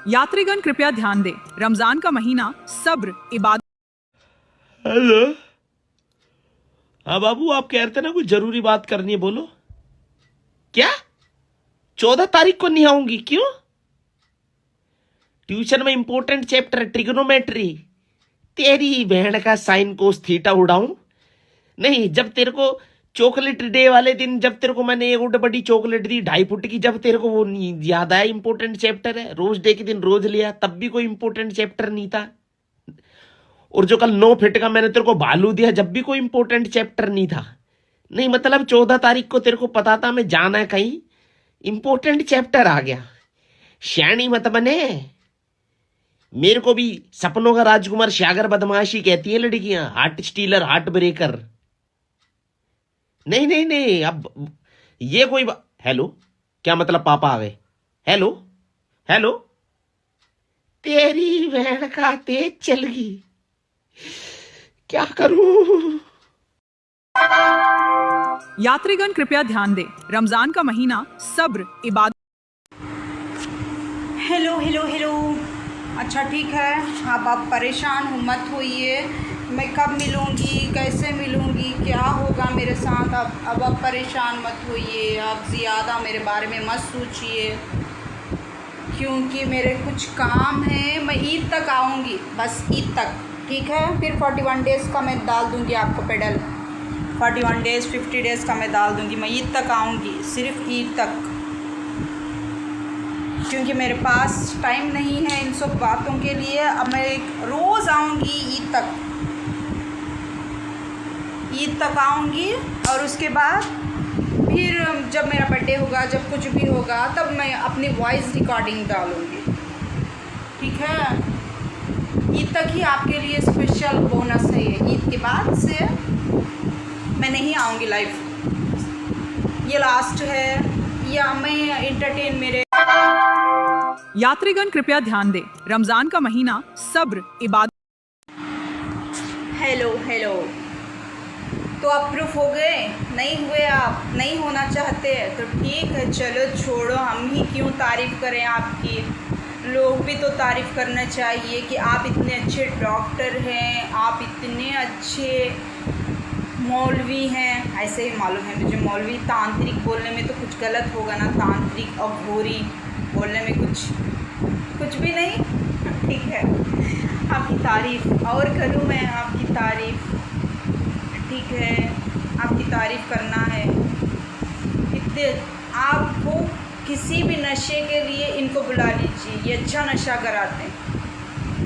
यात्रीगण कृपया ध्यान दें, रमजान का महीना सब्र, इबादत। हेलो। हाँ बाबू, आप कह रहे थे ना कोई जरूरी बात करनी है, बोलो। क्या 14 तारीख को नहीं आऊंगी? क्यों? ट्यूशन में इंपॉर्टेंट चैप्टर ट्रिग्नोमेट्री। तेरी बहन का साइन कोस थीटा उड़ाऊं? नहीं, जब तेरे को चॉकलेट डे वाले दिन जब तेरे को मैंने एक बड़ी चॉकलेट दी 2.5 फुट की, जब तेरे को वो याद आया इंपॉर्टेंट चैप्टर है, रोज डे के दिन रोज लिया, तब भी कोई इंपॉर्टेंट चैप्टर नहीं था। और जो कल 9 फीट का मैंने तेरे को भालू दिया, जब भी कोई इंपॉर्टेंट चैप्टर नहीं था। नहीं मतलब 14 तारीख को तेरे को पता था मैं जाना है कहीं, इंपॉर्टेंट चैप्टर आ गया। श्याणी मत बने। मेरे को भी सपनों का राजकुमार सागर बदमाशी कहती है लड़कियां, हार्ट स्टीलर, हार्ट ब्रेकर। नहीं नहीं नहीं, अब ये कोई हेलो, क्या मतलब पापा आ गए? हेलो हेलो, तेरी बहन का तेज चल गई, क्या करूं? यात्रीगण कृपया ध्यान दें, रमजान का महीना सब्र, इबादत। Hello hello hello. अच्छा ठीक है, आप परेशान हो मत होइए। मैं कब मिलूँगी, कैसे मिलूँगी, क्या होगा मेरे साथ, अब आप परेशान मत होइए। आप ज़्यादा मेरे बारे में मत सोचिए, क्योंकि मेरे कुछ काम हैं। मैं ईद तक आऊँगी, बस ईद तक, ठीक है? फिर 41 डेज़ का मैं डाल दूँगी आपको पेडल। 41 डेज़ 50 डेज़ का मैं डाल दूँगी। मैं ईद तक आऊँगी, सिर्फ ईद तक, क्योंकि मेरे पास टाइम नहीं है इन सब बातों के लिए। अब मैं रोज़ आऊँगी ईद तक आऊँगी, और उसके बाद फिर जब मेरा बर्थडे होगा, जब कुछ भी होगा, तब मैं अपनी वॉइस रिकॉर्डिंग डालूँगी, ठीक है? ईद तक ही आपके लिए स्पेशल बोनस है ये। ईद के बाद से मैं नहीं आऊँगी लाइव, ये लास्ट है। या मैं एंटरटेन मेरे। यात्रीगण कृपया ध्यान दें, रमजान का महीना सब्र, इबादत। Hello hello. तो आप प्रूफ हो गए? नहीं हुए, आप नहीं होना चाहते तो ठीक है, चलो छोड़ो, हम ही क्यों तारीफ़ करें आपकी। लोग भी तो तारीफ़ करना चाहिए कि आप इतने अच्छे डॉक्टर हैं, आप इतने अच्छे मौलवी हैं। ऐसे ही मालूम है मुझे, मौलवी तांत्रिक बोलने में तो कुछ गलत होगा ना, तांत्रिक और घोरी बोलने में कुछ भी नहीं, ठीक है? आपकी तारीफ़ और करूँ मैं, आपकी तारीफ़, ठीक है? आपकी तारीफ़ करना है। इतने आपको किसी भी नशे के लिए इनको बुला लीजिए, ये अच्छा नशा कराते हैं।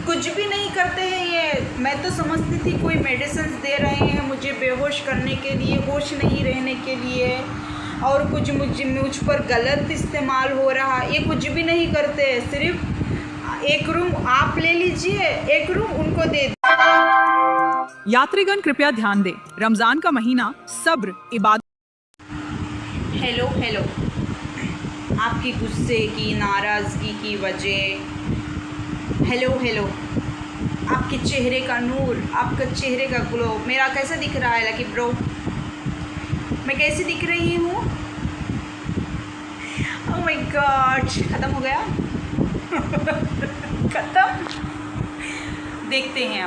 कुछ भी नहीं करते हैं ये। मैं तो समझती थी कोई मेडिसिन दे रहे हैं मुझे बेहोश करने के लिए, होश नहीं रहने के लिए, और कुछ मुझ पर गलत इस्तेमाल हो रहा। ये कुछ भी नहीं करते, सिर्फ एक रूम आप ले लीजिए, एक रूम उनको दे दीजिए। यात्रीगण कृपया ध्यान दें, रमजान का महीना सब्र, इबादत। Hello hello. आपकी गुस्से की, नाराज़गी की वजह, हेलो हेलो, आपके चेहरे का नूर, आपका चेहरे का ग्लो मेरा कैसा दिख रहा है लकी ब्रो? मैं कैसी दिख रही हूँ? ओह माय गॉड, ख़त्म हो गया। ख़त्म। देखते हैं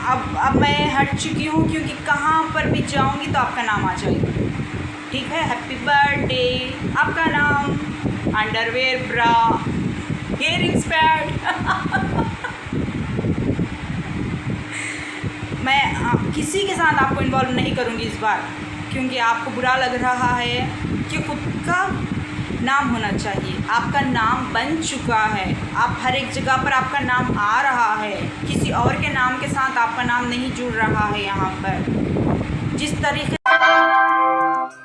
अब मैं हट चुकी हूँ, क्योंकि कहाँ पर भी जाऊँगी तो आपका नाम आ जाएगा, ठीक है? हैप्पी बर्थडे, आपका नाम, अंडरवेयर, ब्रा, इयरिंग्स, पैड। मैं किसी के साथ आपको इन्वॉल्व नहीं करूँगी इस बार, क्योंकि आपको बुरा लग रहा है कि खुद का नाम होना चाहिए। आपका नाम बन चुका है, आप हर एक जगह पर आपका नाम आ रहा है, किसी और के नाम के साथ आपका नाम नहीं जुड़ रहा है यहाँ पर। जिस तरीके।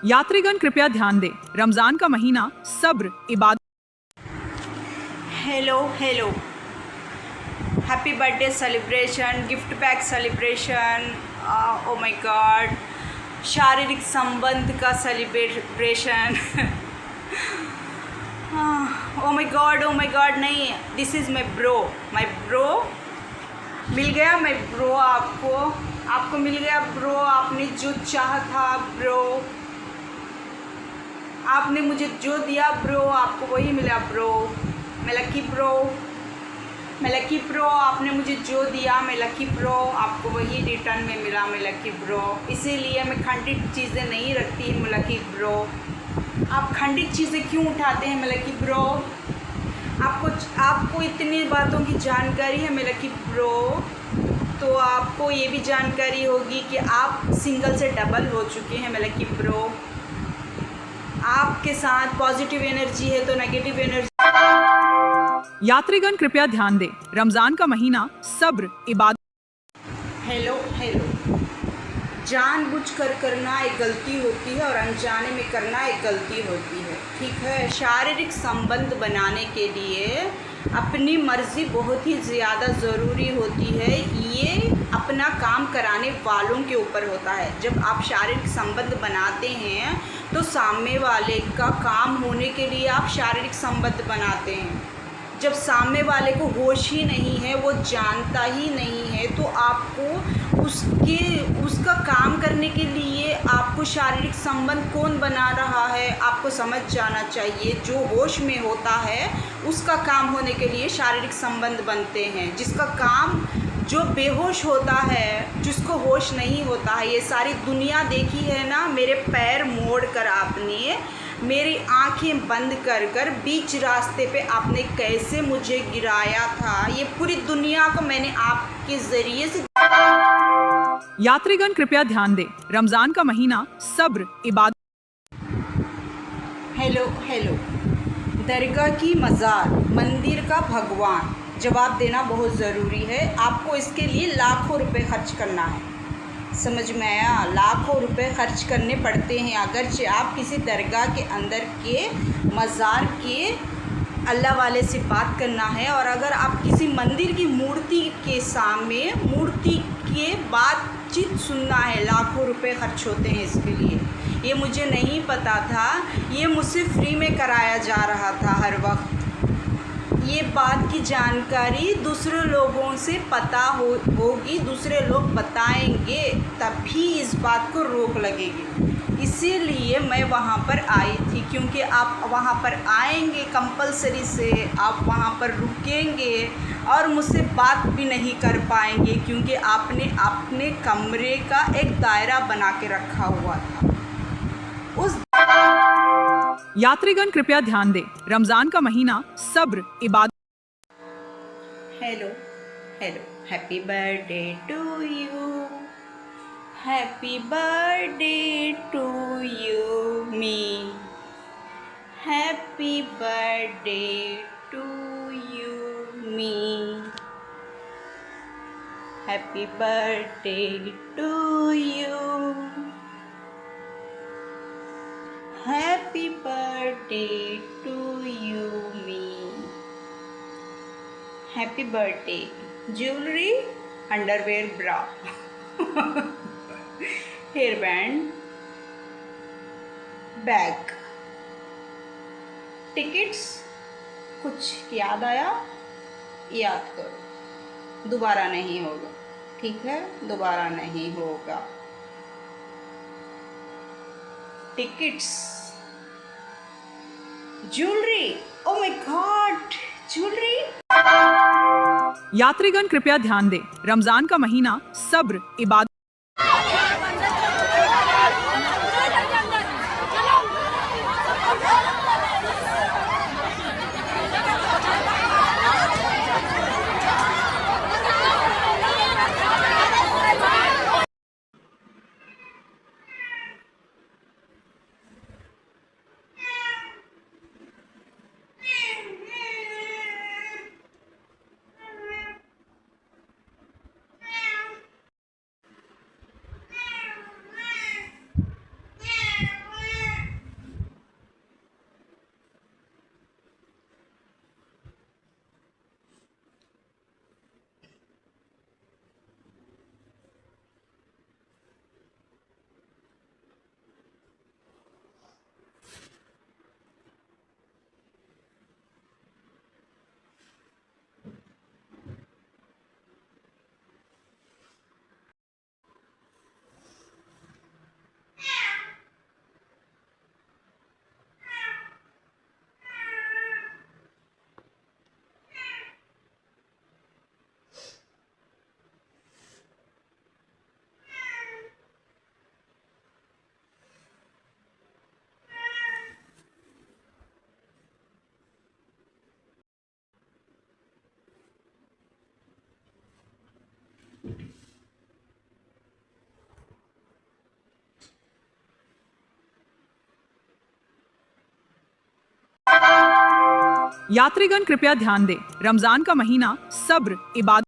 यात्रीगण कृपया ध्यान दें, रमजान का महीना सब्र, इबादत। Hello hello. Happy birthday celebration, gift pack celebration, oh my God, शारीरिक संबंध का सेलिब्रेशन। ओ माय गॉड, नहीं, दिस इज़ माय ब्रो। मिल गया माय ब्रो, आपको मिल गया ब्रो। आपने जो चाहा था ब्रो, आपने मुझे जो दिया ब्रो, आपको वही मिला ब्रो। मैं लकी प्रो। मैं लकी प्रो, आपने मुझे जो दिया मैं लकी प्रो, आपको वही रिटर्न में मिला। मैं लकी प्रो, इसीलिए मैं खंडित चीज़ें नहीं रखती। मैं लकी प्रो। आप खंडित चीज़ें क्यों उठाते हैं? मैं लकी प्रो। आपको इतनी बातों की जानकारी है मैं लकी प्रो, तो आपको ये भी जानकारी होगी कि आप सिंगल से डबल हो चुके हैं। मैं लकी प्रो। आपके साथ पॉजिटिव एनर्जी है तो नेगेटिव एनर्जी। यात्रीगण कृपया ध्यान दें, रमजान का महीना सब्र, इबादत। Hello hello. जानबूझकर करना एक गलती होती है और अनजाने में करना एक गलती होती है, ठीक है। शारीरिक संबंध बनाने के लिए अपनी मर्ज़ी बहुत ही ज़्यादा ज़रूरी होती है। ये अपना काम कराने वालों के ऊपर होता है। जब आप शारीरिक संबंध बनाते हैं तो सामने वाले का काम होने के लिए आप शारीरिक संबंध बनाते हैं। जब सामने वाले को होश ही नहीं है, वो जानता ही नहीं है, तो आपको उसका काम करने के लिए आपको शारीरिक संबंध कौन बना रहा है आपको समझ जाना चाहिए। जो होश में होता है उसका काम होने के लिए शारीरिक संबंध बनते हैं। जिसका काम, जो बेहोश होता है, जिसको होश नहीं होता है, ये सारी दुनिया देखी है ना। मेरे पैर मोड़ कर आपने, मेरी आंखें बंद कर कर बीच रास्ते पे आपने कैसे मुझे गिराया था, ये पूरी दुनिया को मैंने आपके ज़रिए से। यात्रीगण कृपया ध्यान दें, रमजान का महीना सब्र, इबादत। Hello hello. दरगाह की मज़ार, मंदिर का भगवान, जवाब देना बहुत ज़रूरी है। आपको इसके लिए लाखों रुपए खर्च करना है, समझ में आया? लाखों रुपए खर्च करने पड़ते हैं अगरचे आप किसी दरगाह के अंदर के मज़ार के अल्लाह वाले से बात करना है। और अगर आप किसी मंदिर की मूर्ति के सामने, मूर्ति के बातचीत सुनना है, लाखों रुपए खर्च होते हैं इसके लिए। ये मुझे नहीं पता था, ये मुझसे फ्री में कराया जा रहा था हर वक्त। ये बात की जानकारी दूसरे लोगों से पता होगी, दूसरे लोग बताएंगे, तभी इस बात को रोक लगेगी। इसीलिए मैं वहाँ पर आई थी, क्योंकि आप वहाँ पर आएंगे कंपलसरी से, आप वहाँ पर रुकेंगे और मुझसे बात भी नहीं कर पाएंगे, क्योंकि आपने अपने कमरे का एक दायरा बना के रखा हुआ था। उस यात्रीगण कृपया ध्यान दें, रमजान का महीना सब्र, इबादत। Hello hello. Happy birthday to you, happy birthday to you me, happy birthday to you me, happy birthday to you, happy birthday to you me. Happy birthday. Jewellery, underwear, bra, hair band, bag, tickets. कुछ याद आया? याद करो, दोबारा नहीं होगा, ठीक है? दोबारा नहीं होगा। Tickets, jewellery, oh my God, jewellery. यात्रीगण कृपया ध्यान दें, रमजान का महीना सब्र, इबादत। यात्रीगण कृपया ध्यान दें, रमजान का महीना सब्र, इबादत।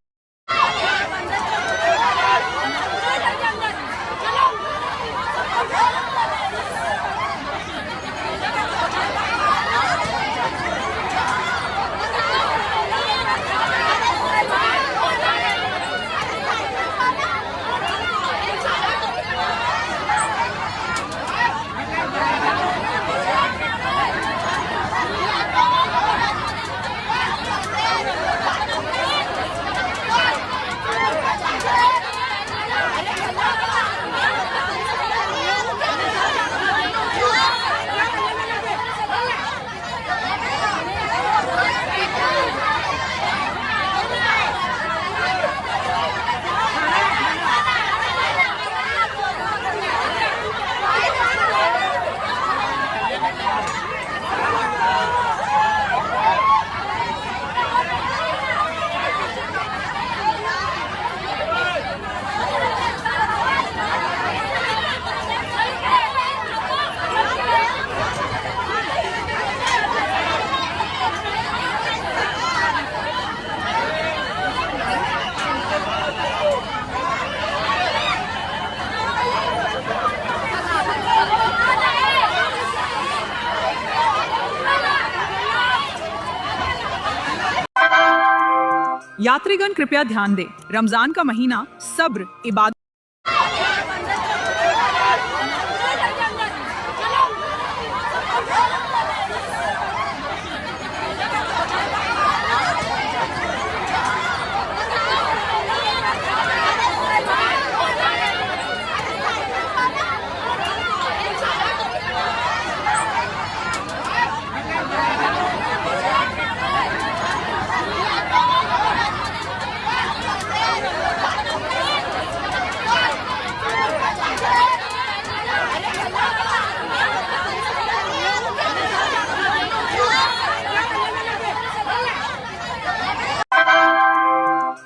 यात्रीगण कृपया ध्यान दें, रमजान का महीना सब्र, इबादत।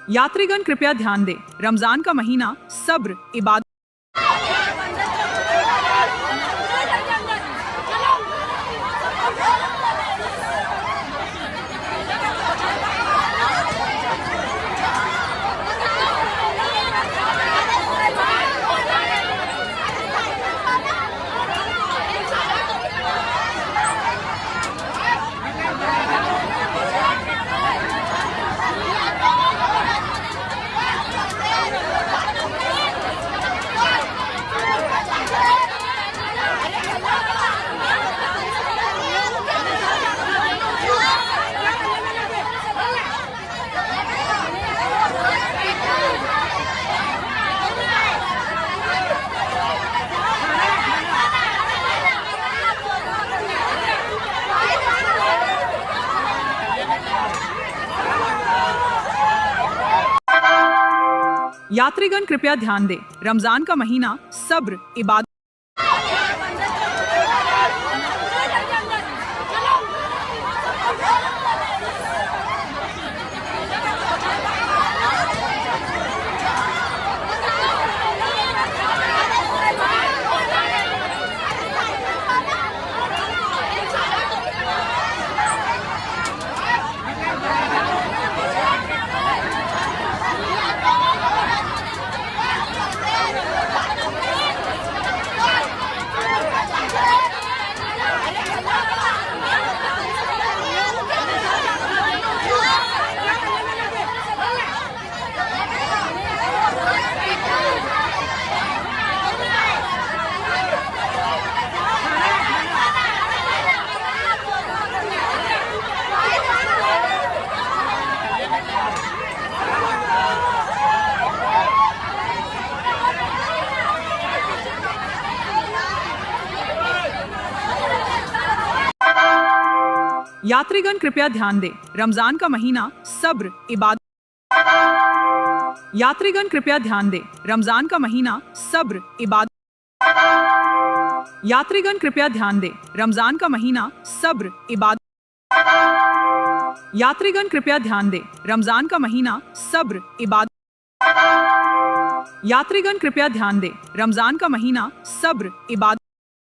यात्रीगण कृपया ध्यान दें, रमजान का महीना सब्र, इबादत। यात्रीगण कृपया ध्यान दें, रमजान का महीना सब्र, इबादत। यात्रीगण कृपया ध्यान दें, रमजान का महीना सब्र, इबादत। यात्रीगण कृपया ध्यान दें, रमजान का महीना सब्र, इबादत। यात्रीगण कृपया ध्यान दें, रमजान का महीना सब्र, इबादत। यात्रीगण कृपया ध्यान दें, रमजान का महीना सब्र, इबादत। यात्रीगण कृपया ध्यान दें, रमजान का महीना सब्र, इबादत।